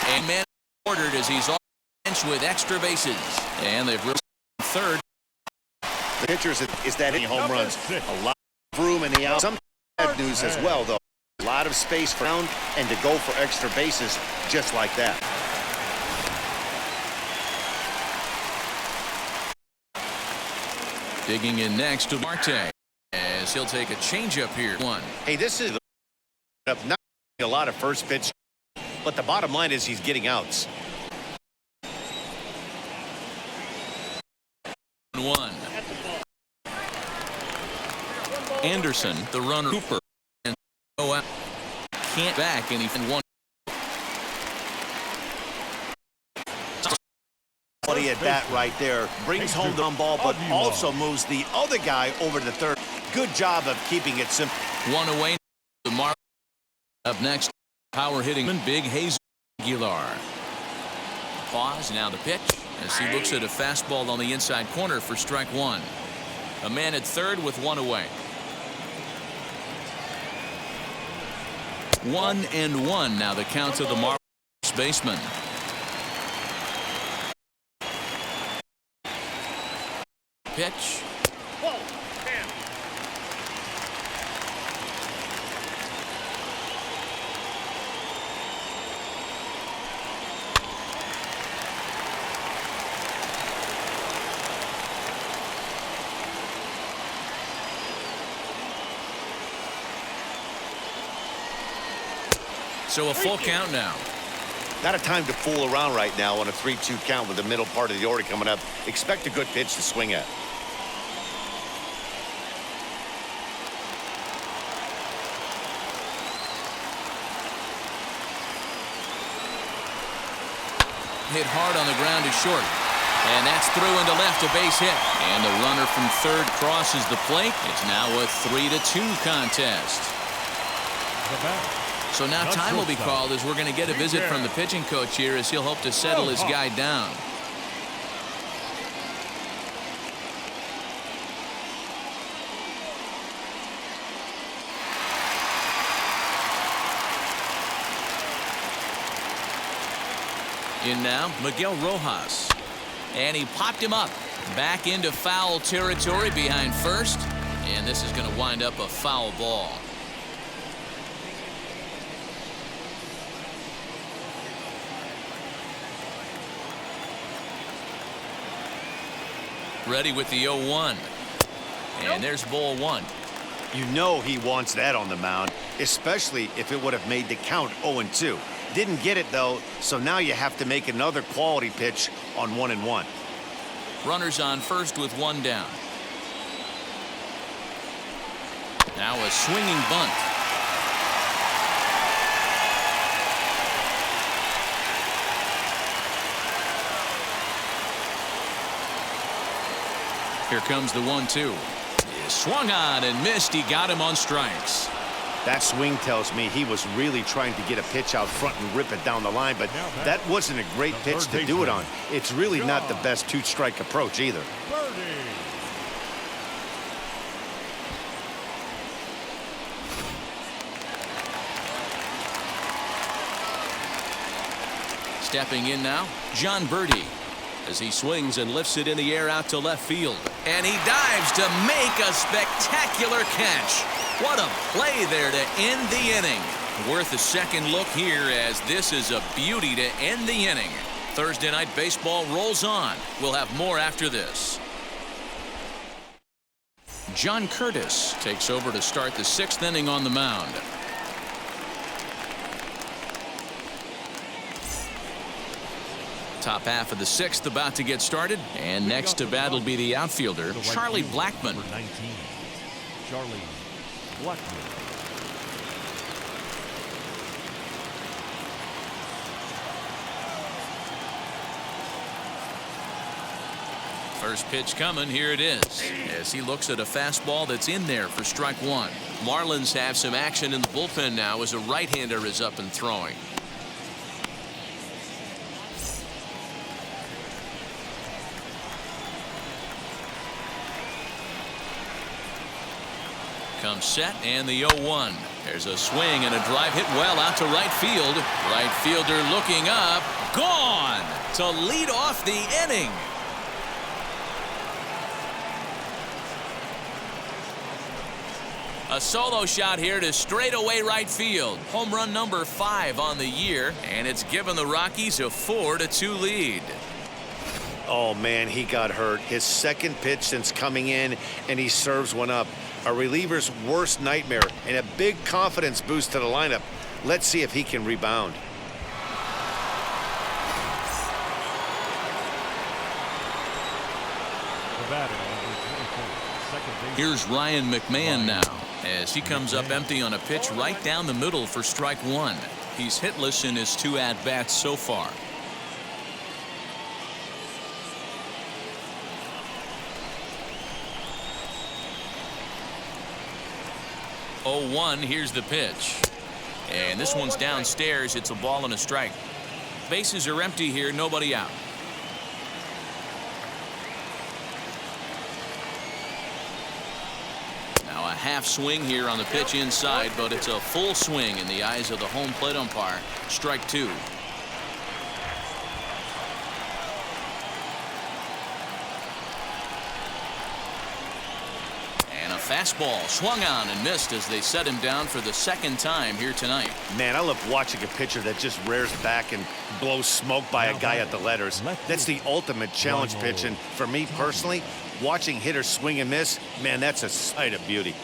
Speaker 1: And man ordered as he's off the bench with extra bases. And they've really third.
Speaker 2: The pitchers is that any home runs. A lot of room in the out. Some bad news as well, though. A lot of space for round and to go for extra bases just like that.
Speaker 1: Digging in next to Marte as he'll take a changeup here.
Speaker 2: Hey, this is not a lot of first pitch, but the bottom line is he's getting outs.
Speaker 1: 1. Anderson, the runner, Cooper, and go out. Can't back anything. 1.
Speaker 2: At that right there brings home the ball, but also moves the other guy over to the third. Good job of keeping it simple. 1
Speaker 1: away. The Marlins up next. Power hitting big Hayes Aguilar. Pause now the pitch as he looks at a fastball on the inside corner for strike 1. A man at third with 1 away. 1-1 now the count of the Marlins baseman. Pitch. So a full count now.
Speaker 2: Not a time to fool around right now on a 3-2 count with the middle part of the order coming up. Expect a good pitch to swing at.
Speaker 1: Hit hard on the ground is short. And that's through into left, a base hit. And the runner from third crosses the plate. It's now a 3-2 contest. So now time will be called as we're going to get a visit from the pitching coach here as he'll hope to settle his guy down. In now, Miguel Rojas. And he popped him up. Back into foul territory behind first. And this is going to wind up a foul ball. Ready with the 0-1. And there's ball 1.
Speaker 2: You know he wants that on the mound, especially if it would have made the count 0-2. Didn't get it, though, so now you have to make another quality pitch on 1-1.
Speaker 1: Runners on first with 1 down. Now a swinging bunt. Here comes the 1-2. He swung on and missed. He got him on strikes.
Speaker 2: That swing tells me he was really trying to get a pitch out front and rip it down the line, but that wasn't a great pitch to do it on. It's really not the best two-strike approach either.
Speaker 1: Stepping in now, John Birdie, as he swings and lifts it in the air out to left field. And he dives to make a spectacular catch. What a play there to end the inning. Worth a second look here, as this is a beauty to end the inning. Thursday Night Baseball rolls on. We'll have more after this. John Curtis takes over to start the 6th inning on the mound. Top half of the 6th about to get started, and next to bat will be the outfielder, Charlie Blackmon.
Speaker 3: 19, Charlie Blackmon.
Speaker 1: First pitch coming, here it is, as he looks at a fastball that's in there for strike one. Marlins have some action in the bullpen now as a right-hander is up and throwing. Comes set, and the 0-1. There's a swing and a drive hit well out to right field. Right fielder looking up, gone to lead off the inning. A solo shot here to straightaway right field. Home run number 5 on the year, and it's given the Rockies a 4-2 lead.
Speaker 2: Oh, man, he got hurt. His second pitch since coming in, and he serves one up. A reliever's worst nightmare, and a big confidence boost to the lineup. Let's see if he can rebound.
Speaker 1: Here's Ryan McMahon now, as he comes up empty on a pitch right down the middle for strike one. He's hitless in his 2 at-bats so far. Oh, here's the pitch. And this one's downstairs. It's a ball and a strike. Bases are empty here, nobody out. Now a half swing here on the pitch inside, but it's a full swing in the eyes of the home plate umpire. Strike 2. Fastball swung on and missed as they set him down for the 2nd time here tonight.
Speaker 2: Man, I love watching a pitcher that just rears back and blows smoke by a guy at the letters. That's the ultimate challenge pitch, and for me personally, watching hitters swing and miss, man, that's a sight of beauty.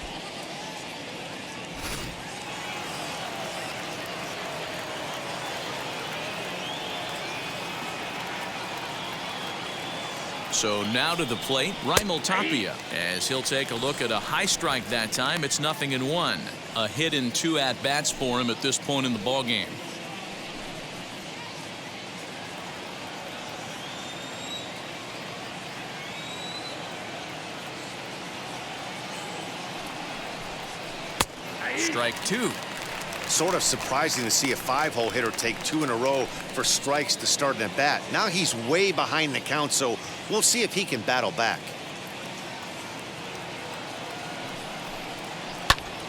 Speaker 1: So now to the plate, Raimel Tapia, as he'll take a look at a high strike that time. It's 0-1. A hit in 2 at-bats for him at this point in the ballgame. Strike 2.
Speaker 2: Sort of surprising to see a 5-hole hitter take 2 in a row for strikes to start an at-bat. Now he's way behind the count, so we'll see if he can battle back.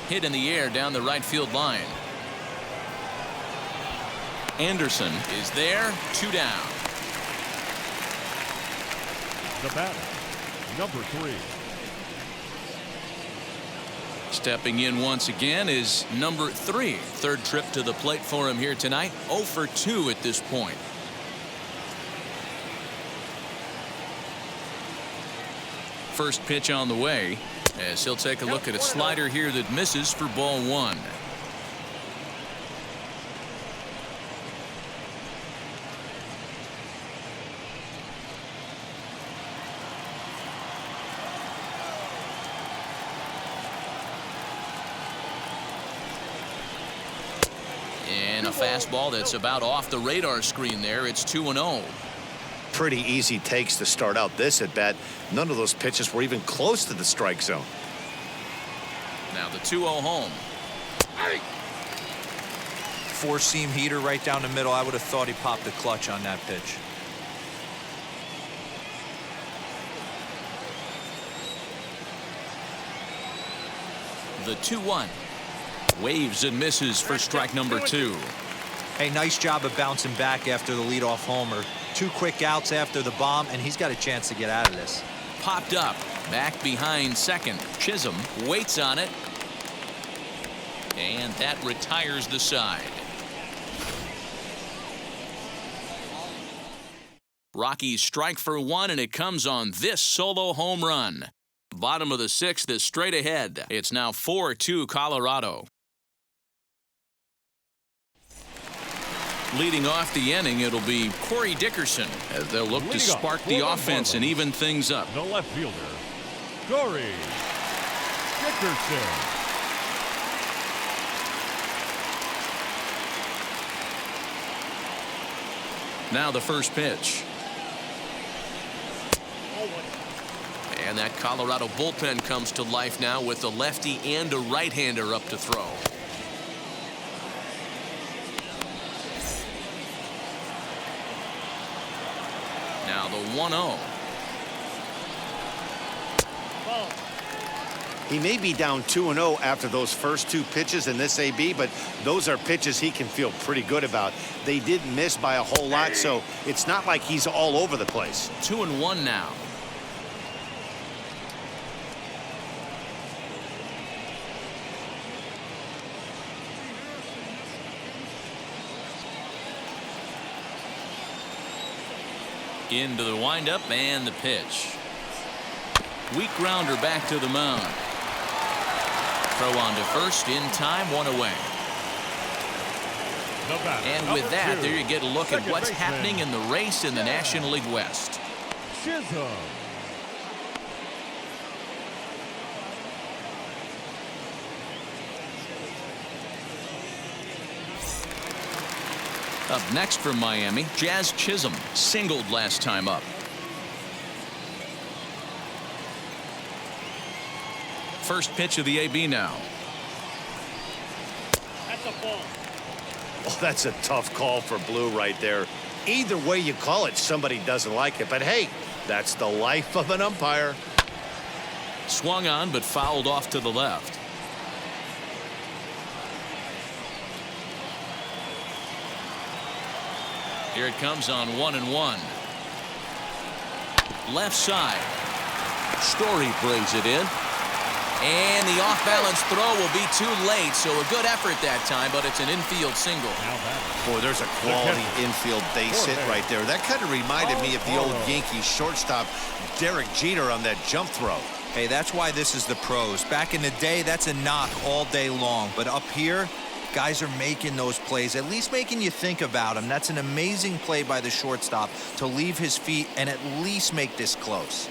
Speaker 1: Hit in the air down the right field line. Anderson is there, 2 down.
Speaker 3: The batter, number 3.
Speaker 1: Stepping in once again is number 3. Third trip to the plate for him here tonight. 0 for 2 at this point. First pitch on the way, as he'll take a look at a slider here that misses for ball 1. And a fastball that's about off the radar screen there. It's 2-0.
Speaker 2: Pretty easy takes to start out this at bat. None of those pitches were even close to the strike zone.
Speaker 1: Now the 2-0 home.
Speaker 4: Four-seam heater right down the middle. I would have thought he popped the clutch on that pitch.
Speaker 1: The 2-1. Waves and misses for strike number 2.
Speaker 4: Hey, nice job of bouncing back after the leadoff homer. 2 quick outs after the bomb, and he's got a chance to get out of this.
Speaker 1: Popped up. Back behind second. Chisholm waits on it. And that retires the side. Rockies strike for 1, and it comes on this solo home run. Bottom of the 6th is straight ahead. It's now 4-2 Colorado. Leading off the inning, it'll be Corey Dickerson as they'll look to spark the offense and even things up.
Speaker 3: The left fielder, Corey Dickerson.
Speaker 1: Now the first pitch. And that Colorado bullpen comes to life now with a lefty and a right-hander up to throw. Now the 1-0.
Speaker 2: He may be down 2-0 after those first 2 pitches in this AB, but those are pitches he can feel pretty good about. They did miss by a whole lot, so it's not like he's all over the place.
Speaker 1: 2-1 now. Into the windup and the pitch. Weak grounder back to the mound. Throw on to first in time, 1 away. And with that, there you get a look at what's happening in the race in the National League West.
Speaker 3: Chisholm.
Speaker 1: Up next from Miami, Jazz Chisholm singled last time up. First pitch of the AB now.
Speaker 5: That's a ball.
Speaker 2: Oh, that's a tough call for Blue right there. Either way you call it, somebody doesn't like it. But hey, that's the life of an umpire.
Speaker 1: Swung on but fouled off to the left. Here it comes on 1-1. Left side. Story brings it in. And the off-balance throw will be too late, so a good effort that time, but it's an infield single.
Speaker 2: Boy, there's a quality infield base hit right there. That kind of reminded me of the old Yankees shortstop Derek Jeter on that jump throw.
Speaker 4: Hey, that's why this is the pros. Back in the day, that's a knock all day long. But up here, guys are making those plays, at least making you think about them. That's an amazing play by the shortstop to leave his feet and at least make this close.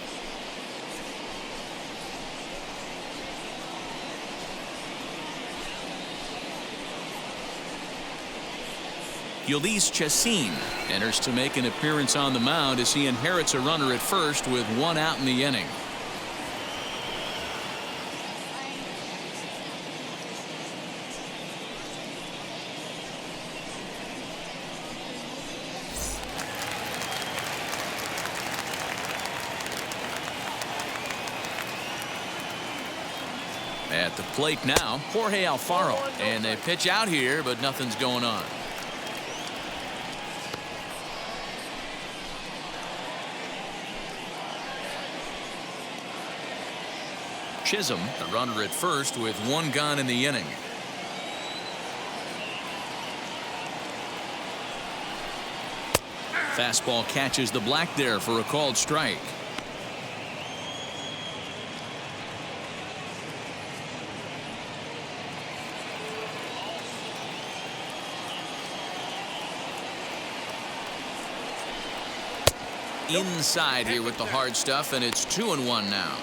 Speaker 1: Ulysses Chassin enters to make an appearance on the mound as he inherits a runner at first with 1 out in the inning. At the plate now, Jorge Alfaro, and they pitch out here, but nothing's going on. Chisholm, the runner at first with 1 gone in the inning. Fastball catches the black there for a called strike. Inside here with the hard stuff, and it's 2-1 now.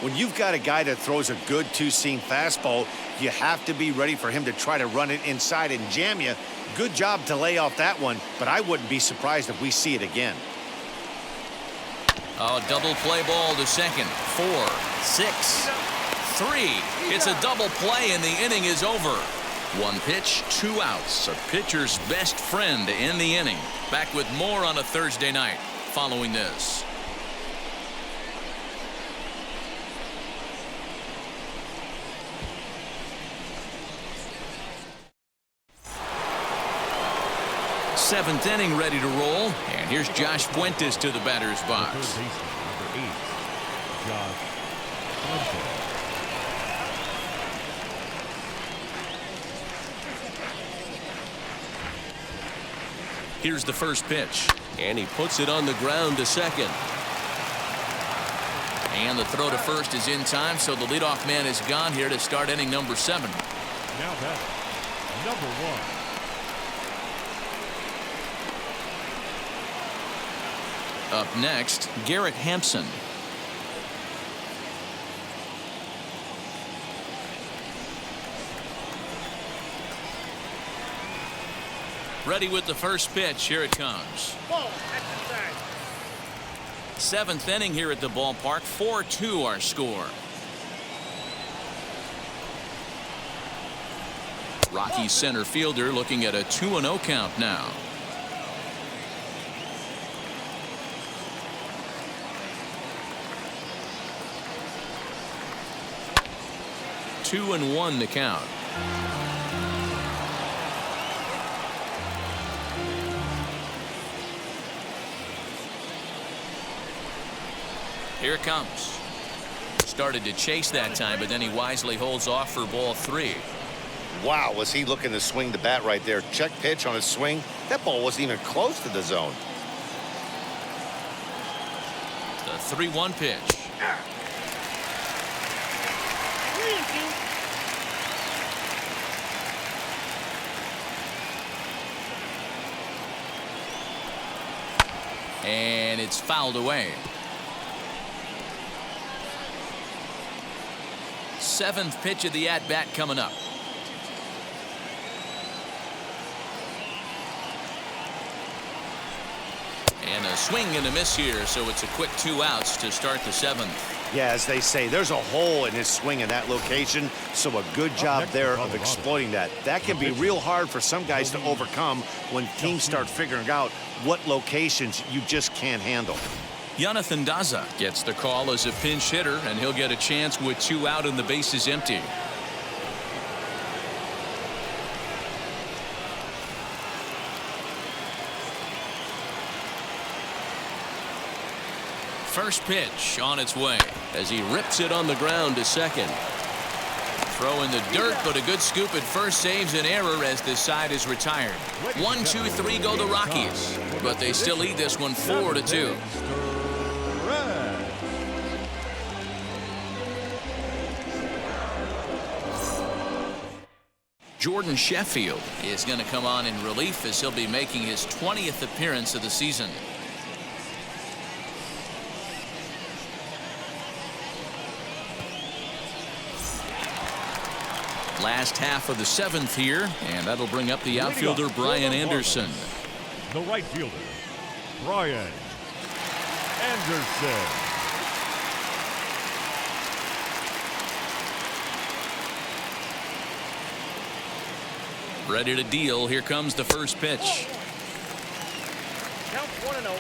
Speaker 2: When you've got a guy that throws a good two-seam fastball, you have to be ready for him to try to run it inside and jam you. Good job to lay off that one, but I wouldn't be surprised if we see it again.
Speaker 1: Oh, double play ball to second. 4, 6, 3. It's a double play and the inning is over. 1 pitch, 2 outs. A pitcher's best friend in the inning. Back with more on a Thursday night following this. Seventh inning ready to roll, and here's Josh Fuentes to the batter's box.
Speaker 3: Third baseman, number 8, Josh Fuentes.
Speaker 1: Here's the first pitch.
Speaker 7: And he puts it on the ground to second.
Speaker 1: And the throw to first is in time, so the leadoff man is gone here to start inning number 7.
Speaker 3: Now batting, number 1.
Speaker 1: Up next, Garrett Hampson. Ready with the first pitch. Here it comes.
Speaker 5: Ball, that's inside.
Speaker 1: 7th inning here at the ballpark. 4-2 our score. Rockies center fielder looking at a 2-0 count now. Two and 1 the count. Here it comes. Started to chase that time, but then he wisely holds off for ball 3.
Speaker 2: Wow, was he looking to swing the bat right there? Check pitch on his swing. That ball wasn't even close to the zone.
Speaker 1: The 3-1 pitch. And it's fouled away. 7th pitch of the at-bat coming up. And a swing and a miss here, so it's a quick 2 outs to start the 7th.
Speaker 2: Yeah, as they say, there's a hole in his swing in that location, so a good job there of exploiting that. That can be real hard for some guys to overcome when teams start figuring out what locations you just can't handle.
Speaker 1: Jonathan Daza gets the call as a pinch hitter, and he'll get a chance with 2 out and the bases empty. First pitch on its way
Speaker 7: As he rips it on the ground to second.
Speaker 1: Throw in the dirt, but a good scoop at first saves an error as this side is retired. 1, 2, 3 go the Rockies, but they still lead this one 4-2. Jordan Sheffield is going to come on in relief as he'll be making his 20th appearance of the season. Last half of the 7th here, and that'll bring up the outfielder Brian Anderson.
Speaker 3: The right fielder, Brian Anderson.
Speaker 1: Ready to deal. Here comes the first pitch.
Speaker 5: Count 1-0.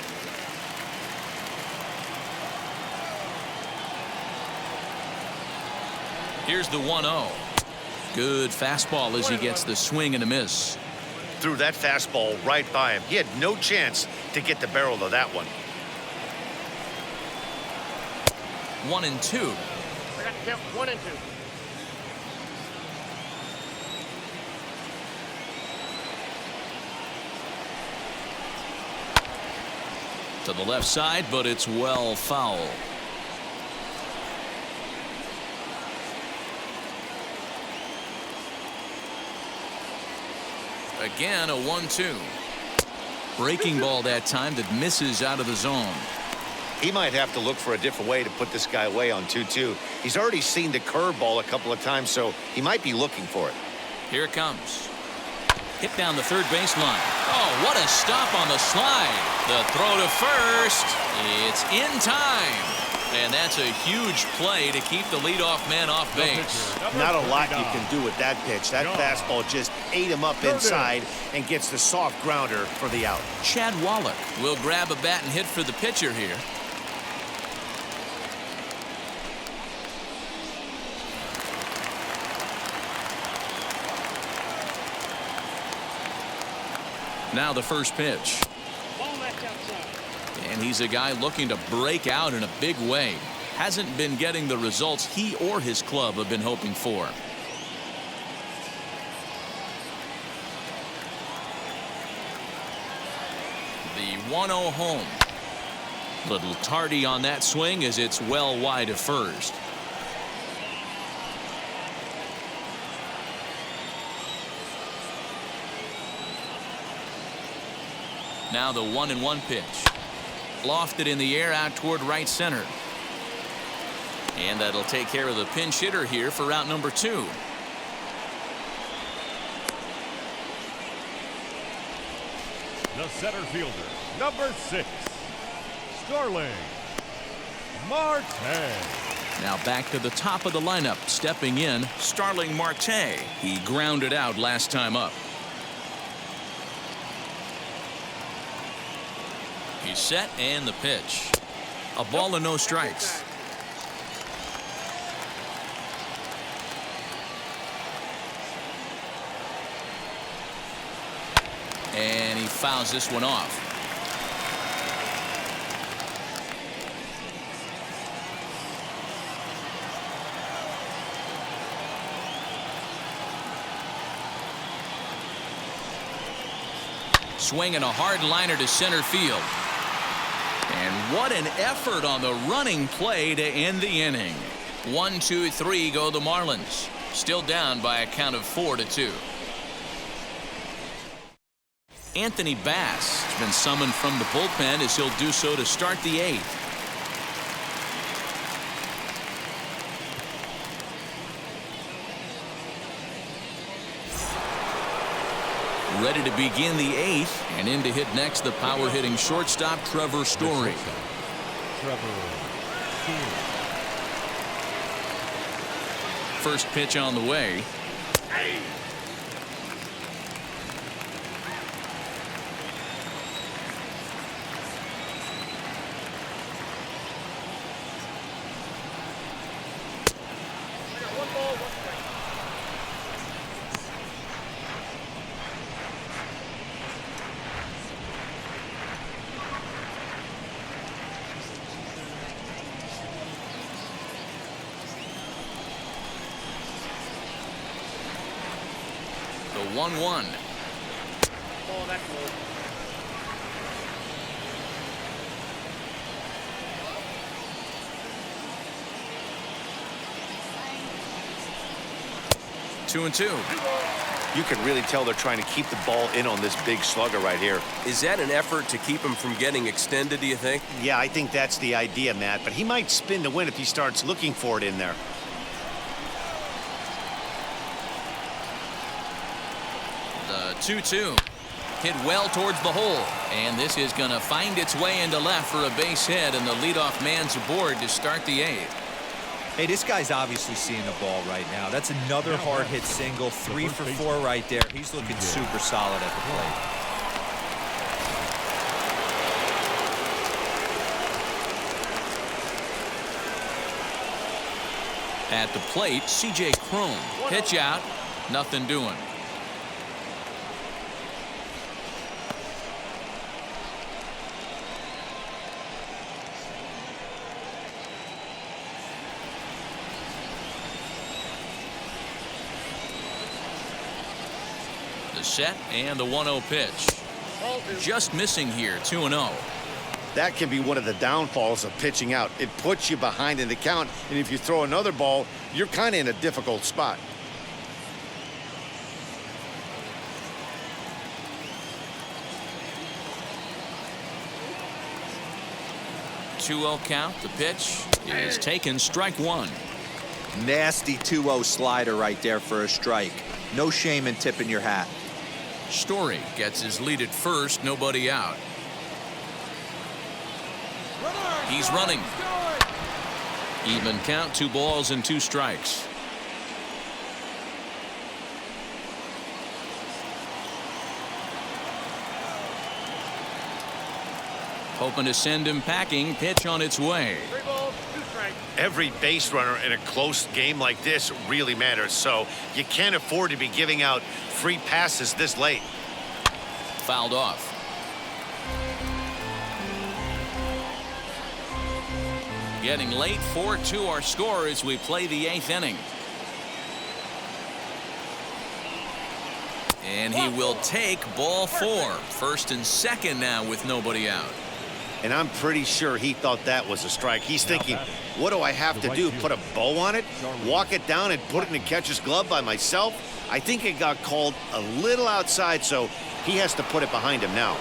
Speaker 1: Here's the 1-0. Good fastball as he gets the swing and a miss.
Speaker 2: Threw that fastball right by him. He had no chance to get the barrel of that one.
Speaker 1: 1-2.
Speaker 5: I got to count 1 and 2.
Speaker 1: To the left side, but it's well foul. Again, a 1-2. Breaking ball that time that misses out of the zone.
Speaker 2: He might have to look for a different way to put this guy away on 2-2. He's already seen the curveball a couple of times, so he might be looking for it.
Speaker 1: Here it comes. Hit down the third baseline. Oh, what a stop on the slide. The throw to first. It's in time. And that's a huge play to keep the leadoff man off base.
Speaker 2: Not a lot you can do with that pitch. That fastball just ate him up inside and gets the soft grounder for the out.
Speaker 1: Chad Wallach will grab a bat and hit for the pitcher here. Now the first pitch. And he's a guy looking to break out in a big way. Hasn't been getting the results he or his club have been hoping for. The 1-0 home. Little tardy on that swing as it's well wide of first. Now the 1-1 pitch. Lofted in the air out toward right center. And that'll take care of the pinch hitter here for route number 2.
Speaker 3: The center fielder, number 6, Starling Marte.
Speaker 1: Now back to the top of the lineup. Stepping in, Starling Marte. He grounded out last time up. He's set and the pitch. A ball and no strikes. And he fouls this one off. Swinging a hard liner to center field. And what an effort on the running play to end the inning. 1, 2, 3 go the Marlins. Still down by a count of 4-2. Anthony Bass has been summoned from the bullpen as he'll do so to start the 8th. Ready to begin the 8th, and in to hit next the power hitting shortstop Trevor Story. First pitch on the way. The 1-1.
Speaker 5: Oh, that's low.
Speaker 1: Two and 2.
Speaker 2: You can really tell they're trying to keep the ball in on this big slugger right here.
Speaker 7: Is that an effort to keep him from getting extended, do you think?
Speaker 2: Yeah, I think that's the idea, Matt. But he might spin to win if he starts looking for it in there.
Speaker 1: The 2-2. Hit well towards the hole. And this is going to find its way into left for a base hit, and the leadoff man's aboard to start the 8th.
Speaker 4: Hey, this guy's obviously seeing the ball right now. That's another hard hit single. 3 for 4 right there. He's looking super solid at the plate.
Speaker 1: At the plate, C.J. Cron. Pitch out. Nothing doing. The set and the 1-0 pitch. Just missing here, 2-0.
Speaker 2: That can be one of the downfalls of pitching out. It puts you behind in the count, and if you throw another ball, you're kind of in a difficult spot.
Speaker 1: 2-0 count. The pitch is taken, strike one.
Speaker 4: Nasty 2-0 slider right there for a strike. No shame in tipping your hat.
Speaker 1: Story gets his lead at first, nobody out. He's running. Even count, 2 balls and 2 strikes. Hoping to send him packing. Pitch on its way.
Speaker 5: 3 balls, 2 strikes.
Speaker 2: Every base runner in a close game like this really matters, so you can't afford to be giving out free passes this late.
Speaker 1: Fouled off. Getting late, 4-2 our score as we play the 8th inning. And he will take ball 4. First and second now with nobody out.
Speaker 2: And I'm pretty sure he thought that was a strike. He's thinking, what do I have to do? Put a bow on it? Walk it down and put it in the catcher's glove by myself? I think it got called a little outside, so he has to put it behind him now.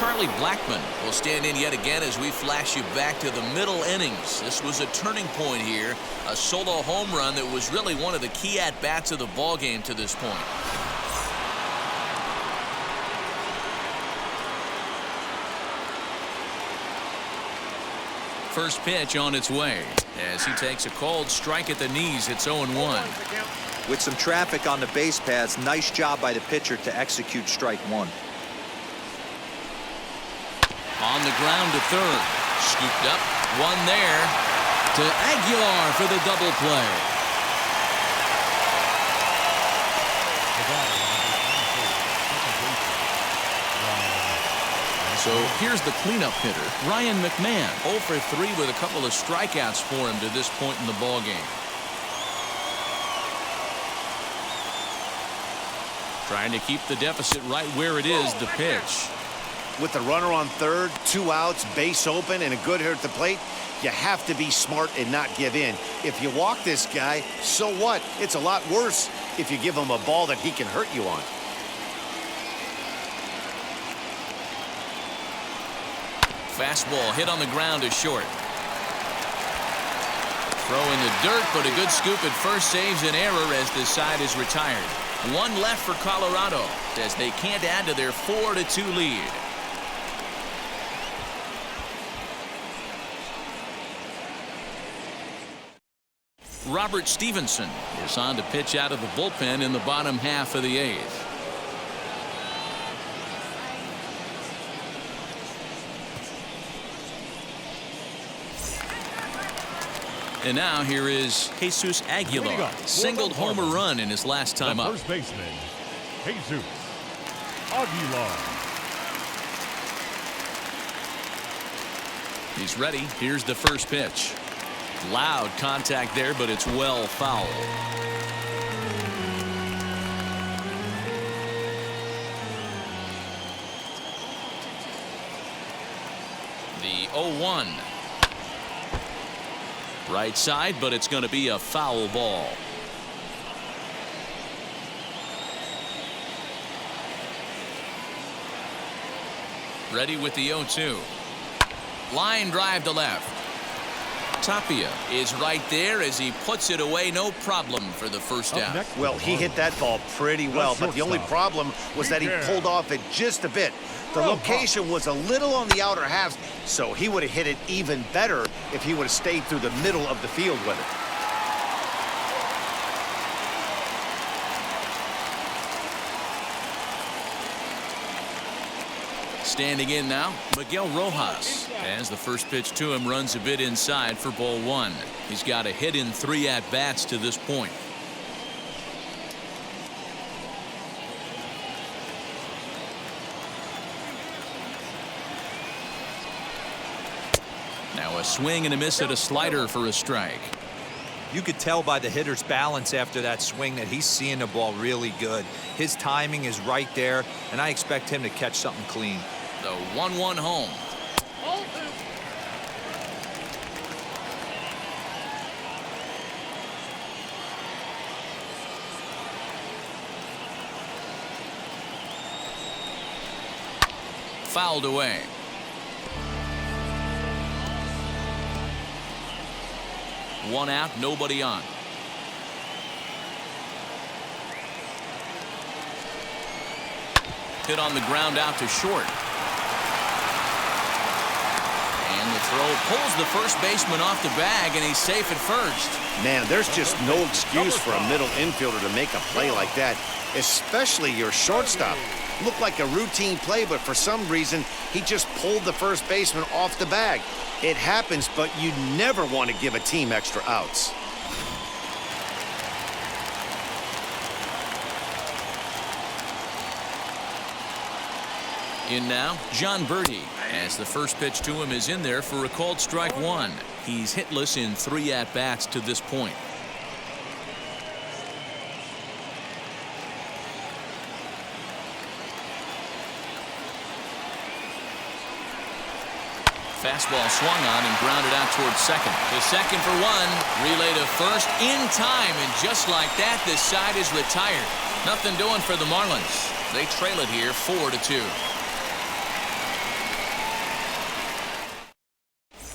Speaker 1: Charlie Blackmon will stand in yet again as we flash you back to the middle innings. This was a turning point here. A solo home run that was really one of the key at-bats of the ballgame to this point. First pitch on its way as he takes a called strike at the knees. It's 0-1.
Speaker 4: With some traffic on the base paths, nice job by the pitcher to execute strike 1.
Speaker 1: On the ground to third. Scooped up. One there to Aguilar for the double play. So here's the cleanup hitter, Ryan McMahon, 0 for 3 with a couple of strikeouts for him to this point in the ballgame. Trying to keep the deficit right where it is, the pitch.
Speaker 2: With the runner on third, 2 outs, base open, and a good hitter at the plate, you have to be smart and not give in. If you walk this guy, so what? It's a lot worse if you give him a ball that he can hurt you on.
Speaker 1: Fastball hit on the ground is short. Throw in the dirt, but a good scoop at first saves an error as this side is retired. 1 left for Colorado as they can't add to their 4-2 lead. Robert Stevenson is on to pitch out of the bullpen in the bottom half of the 8th. And now here is Jesus Aguilar. Singled homer run in his last time up.
Speaker 3: First baseman, Jesus Aguilar.
Speaker 1: He's ready. Here's the first pitch. Loud contact there, but it's well foul. The 0-1. Right side, but it's going to be a foul ball. Ready with the 0-2. Line drive to left. Tapia is right there as he puts it away. No problem for the first out.
Speaker 2: Well, he hit that ball pretty well, but the only problem was that he pulled off it just a bit. The location was a little on the outer half, so he would have hit it even better if he would have stayed through the middle of the field with it.
Speaker 1: Standing in now, Miguel Rojas, as the first pitch to him runs a bit inside for ball 1. He's got a hit in 3 at-bats to this point. Now a swing and a miss at a slider for a strike.
Speaker 4: You could tell by the hitter's balance after that swing that he's seeing the ball really good. His timing is right there, and I expect him to catch something clean.
Speaker 1: The 1-1 home. Fouled away. 1 out, nobody on. Hit on the ground out to short. And the throw pulls the first baseman off the bag, and he's safe at first.
Speaker 2: Man, there's just no excuse for a middle infielder to make a play like that, especially your shortstop. Looked like a routine play, but for some reason, he just pulled the first baseman off the bag. It happens, but you never want to give a team extra outs.
Speaker 1: In now, John Birdie, as the first pitch to him is in there for a called strike 1. He's hitless in 3 at-bats to this point. Fastball swung on and grounded out towards second. To second for 1. Relay to first in time, and just like that, this side is retired. Nothing doing for the Marlins. They trail it here 4-2.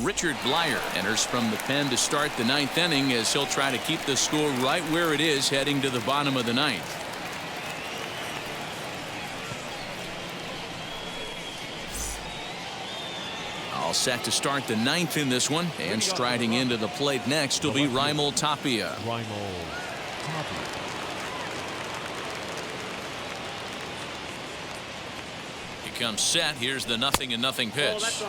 Speaker 1: Richard Blyer enters from the pen to start the 9th inning, as he'll try to keep the score right where it is heading to the bottom of the 9th. All set to start the 9th in this one, and striding into the plate next will be Raimel Tapia. He comes set. Here's the 0-0 pitch.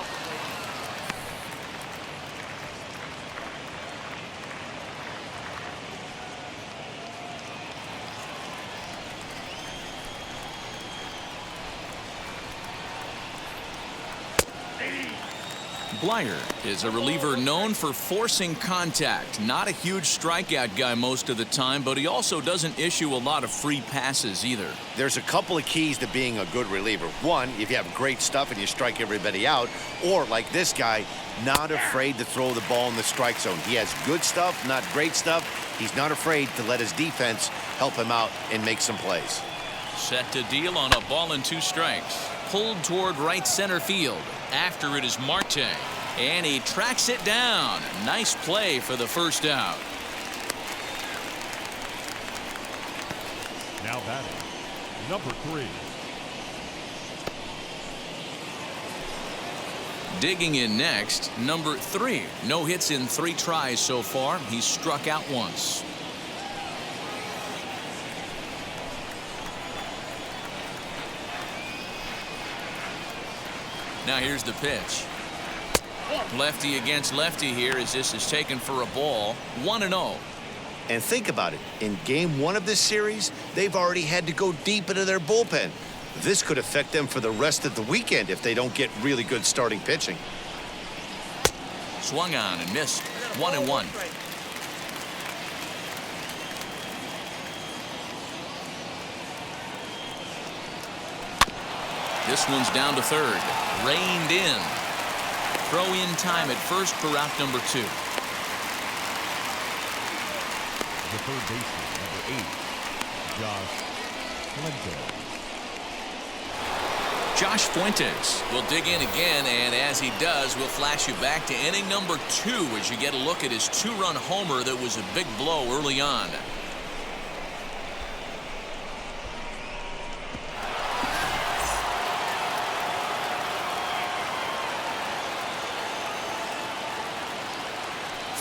Speaker 1: Blyer is a reliever known for forcing contact. Not a huge strikeout guy most of the time, but he also doesn't issue a lot of free passes either.
Speaker 2: There's a couple of keys to being a good reliever. One, if you have great stuff and you strike everybody out, or like this guy, not afraid to throw the ball in the strike zone. He has good stuff, not great stuff. He's not afraid to let his defense help him out and make some plays.
Speaker 1: Set to deal on a ball and 2 strikes. Pulled toward right center field. After it is Marte, and he tracks it down. Nice play for the first out.
Speaker 3: Now batting, number 3.
Speaker 1: Digging in next, number 3. No hits in 3 tries so far. He's struck out once. Now here's the pitch. Lefty against lefty here, as this is taken for a ball. 1-0.
Speaker 2: And think about it. In game 1 of this series, they've already had to go deep into their bullpen. This could affect them for the rest of the weekend if they don't get really good starting pitching.
Speaker 1: Swung on and missed. 1-1. This one's down to third. Reined in. Throw in time at first for out number 2.
Speaker 3: The third baseman, number 8,
Speaker 1: Josh Fuentes will dig in again, and as he does, we'll flash you back to inning number 2 as you get a look at his 2-run homer that was a big blow early on.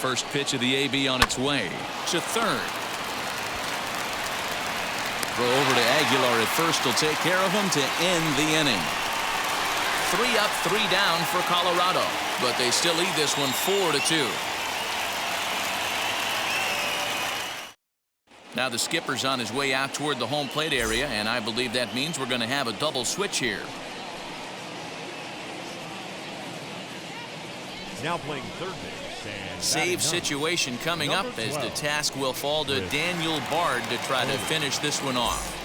Speaker 1: First pitch of the AB on its way to third. Throw over to Aguilar at first will take care of him to end the inning. 3 up, 3 down for Colorado, but they still lead this one 4-2. Now the skipper's on his way out toward the home plate area, and I believe that means we're going to have a double switch here.
Speaker 3: now playing third base.
Speaker 1: Save situation coming up as the task will fall to Daniel Bard to try to finish this one off.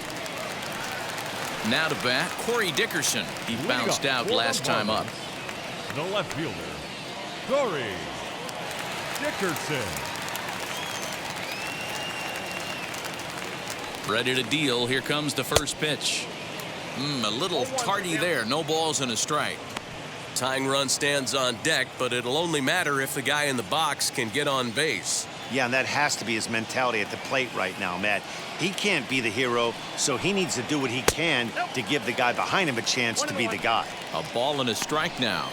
Speaker 1: Now to bat, Corey Dickerson. He bounced out last time up.
Speaker 3: The left fielder, Corey Dickerson.
Speaker 1: Ready to deal. Here comes the first pitch. A little tardy there. No balls and a strike.
Speaker 7: tying run stands on deck, but it'll only matter if the guy in the box can get on base.
Speaker 2: Yeah, and that has to be his mentality at the plate right now, Matt. He can't be the hero, so he needs to do what he can to give the guy behind him a chance to be the guy.
Speaker 1: A ball and a strike now.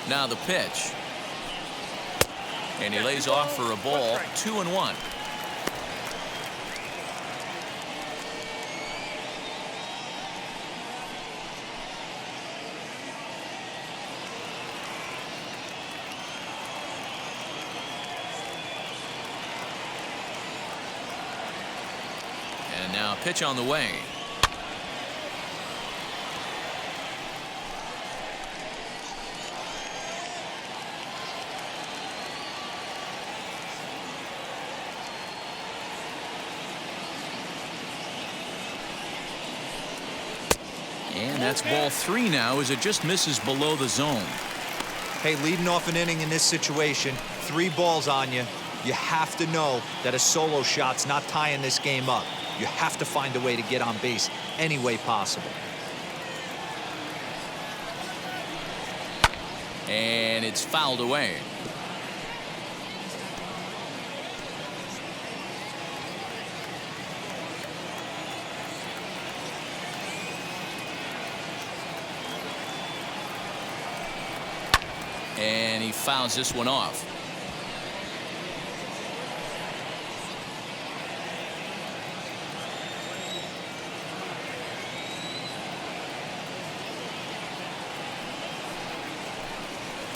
Speaker 1: Now the pitch. And he lays off for a ball, 2-1. And now pitch on the way. And that's ball 3 now as it just misses below the zone.
Speaker 4: Hey, leading off an inning in this situation, 3 balls on you. You have to know that a solo shot's not tying this game up. You have to find a way to get on base any way possible.
Speaker 1: And it's fouled away. And he fouls this one off.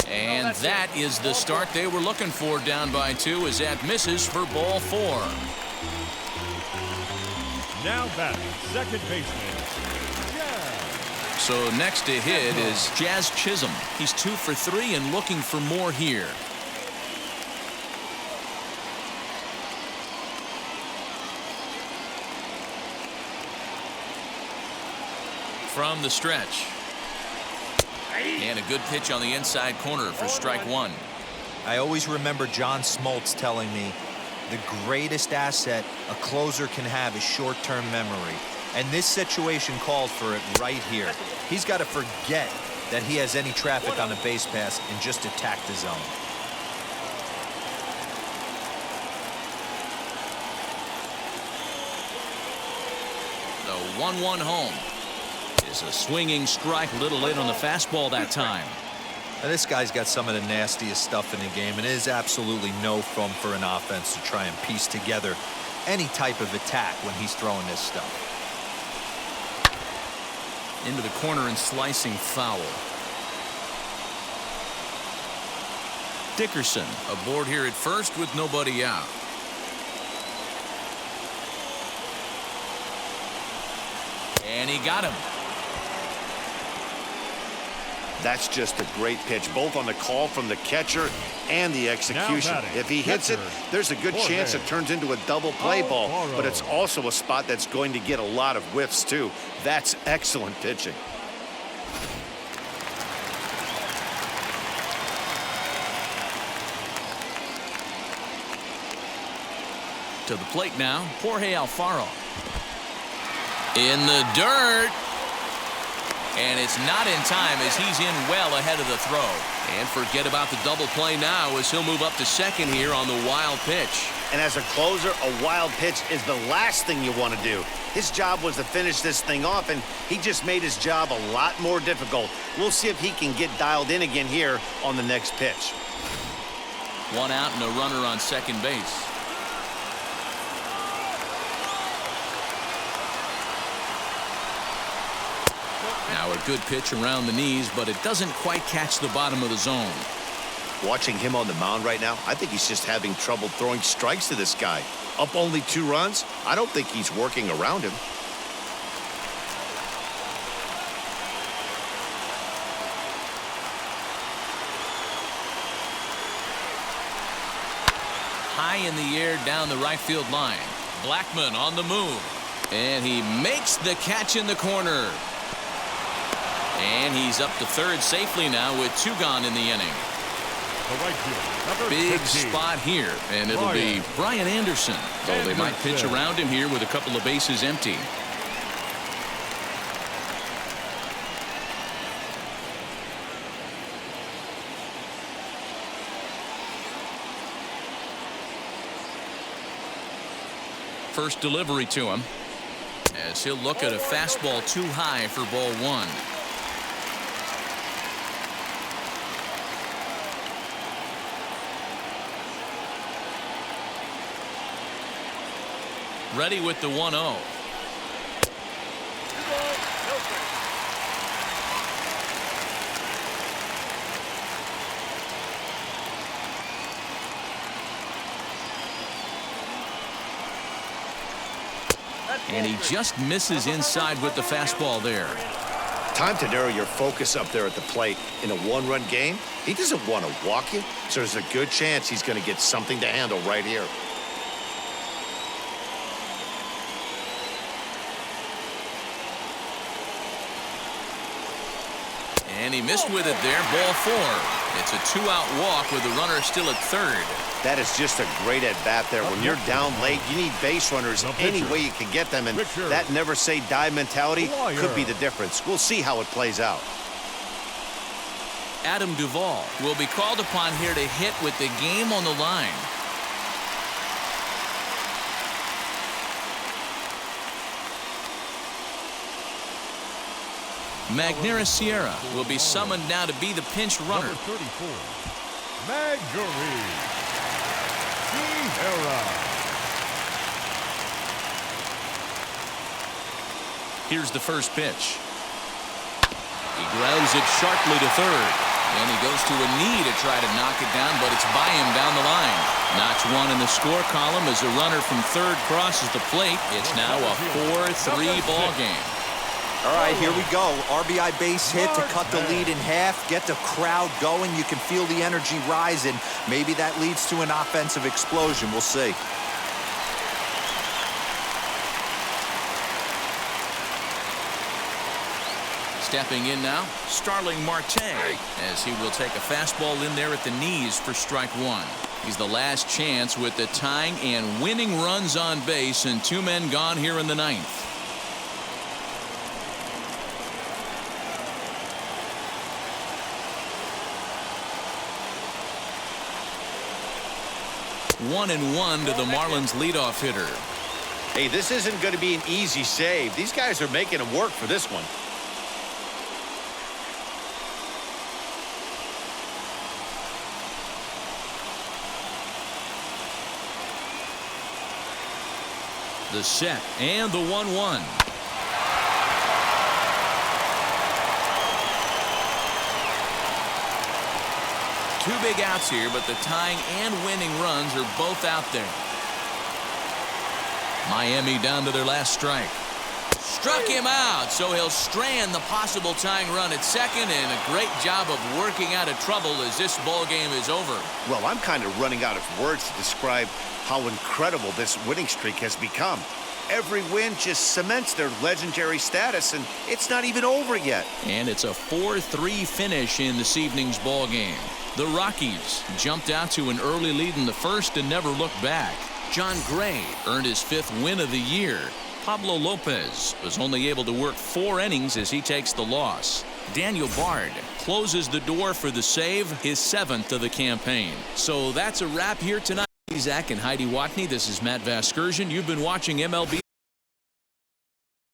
Speaker 1: And that is the start they were looking for, down by 2, as that misses for ball 4.
Speaker 3: Now batting, second baseman.
Speaker 1: So next to hit is Jazz Chisholm. He's 2 for 3 and looking for more here. From the stretch. And a good pitch on the inside corner for strike 1.
Speaker 4: I always remember John Smoltz telling me the greatest asset a closer can have is short-term memory. And this situation calls for it right here. He's got to forget that he has any traffic on the base pass and just attack the zone.
Speaker 1: The 1-1 home is a swinging strike, a little late on the fastball that time.
Speaker 4: Now, this guy's got some of the nastiest stuff in the game, and it is absolutely no fun for an offense to try and piece together any type of attack when he's throwing this stuff.
Speaker 1: Into the corner and slicing foul. Dickerson aboard here at first with nobody out. And he got him.
Speaker 2: That's just a great pitch, both on the call from the catcher and the execution. If he hits it, there's a good chance it turns into a double play ball, but it's also a spot that's going to get a lot of whiffs too. That's excellent pitching.
Speaker 1: To the plate now, Jorge Alfaro. In the dirt. And it's not in time as he's in well ahead of the throw. And forget about the double play now as he'll move up to second here on the wild pitch.
Speaker 2: And as a closer, a wild pitch is the last thing you want to do. His job was to finish this thing off, and he just made his job a lot more difficult. We'll see if he can get dialed in again here on the next pitch.
Speaker 1: 1 out and a runner on second base. Now a good pitch around the knees, but it doesn't quite catch the bottom of the zone.
Speaker 2: Watching him on the mound right now, I think he's just having trouble throwing strikes to this guy. Up only 2 runs? I don't think he's working around him.
Speaker 1: High in the air down the right field line. Blackmon on the move. And he makes the catch in the corner. And he's up to third safely now with 2 gone in the inning.
Speaker 3: The right fielder, number
Speaker 1: Big
Speaker 3: 15.
Speaker 1: spot here, and it'll be Brian Anderson. Though they might pitch
Speaker 3: Anderson.
Speaker 1: around him here with a couple of bases empty. First delivery to him, as he'll look at a fastball too high for ball 1. Ready with the 1-0. And he just misses inside with the fastball there.
Speaker 2: Time to narrow your focus up there at the plate. In a one-run game, he doesn't want to walk you, so there's a good chance he's going to get something to handle right here.
Speaker 1: And he missed with it there, ball 4. It's a 2-out walk with the runner still at third.
Speaker 2: That is just a great at-bat there. When you're down late, you need base runners any way you can get them, and that never-say-die mentality could be the difference. We'll see how it plays out.
Speaker 1: Adam Duvall will be called upon here to hit with the game on the line. Magneuris Sierra will be summoned now to be the pinch runner.
Speaker 3: Number 34, Magneuris Sierra.
Speaker 1: Here's the first pitch. He grounds it sharply to third. And he goes to a knee to try to knock it down, but it's by him down the line. Notch 1 in the score column as a runner from third crosses the plate. It's now a 4-3 ball game.
Speaker 4: All right, here we go. RBI base hit to cut the lead in half, get the crowd going. You can feel the energy rising. Maybe that leads to an offensive explosion. We'll see.
Speaker 1: Stepping in now, Starling Marte, as he will take a fastball in there at the knees for strike 1. He's the last chance with the tying and winning runs on base and 2 men gone here in the 9th. One and 1 to the Marlins leadoff hitter.
Speaker 2: Hey, this isn't going to be an easy save. These guys are making him work for this one.
Speaker 1: The set and the 1-1. Two big outs here, but the tying and winning runs are both out there. Miami down to their last strike. Struck him out, so he'll strand the possible tying run at second, and a great job of working out of trouble as this ball game is over.
Speaker 2: Well, I'm kind of running out of words to describe how incredible this winning streak has become. Every win just cements their legendary status, and it's not even over yet.
Speaker 1: And it's a 4-3 finish in this evening's ball game. The Rockies jumped out to an early lead in the first and never looked back. John Gray earned his 5th win of the year. Pablo Lopez was only able to work 4 innings as he takes the loss. Daniel Bard closes the door for the save, his 7th of the campaign. So that's a wrap here tonight. Zach and Heidi Watney, this is Matt Vasgersian. You've been watching MLB.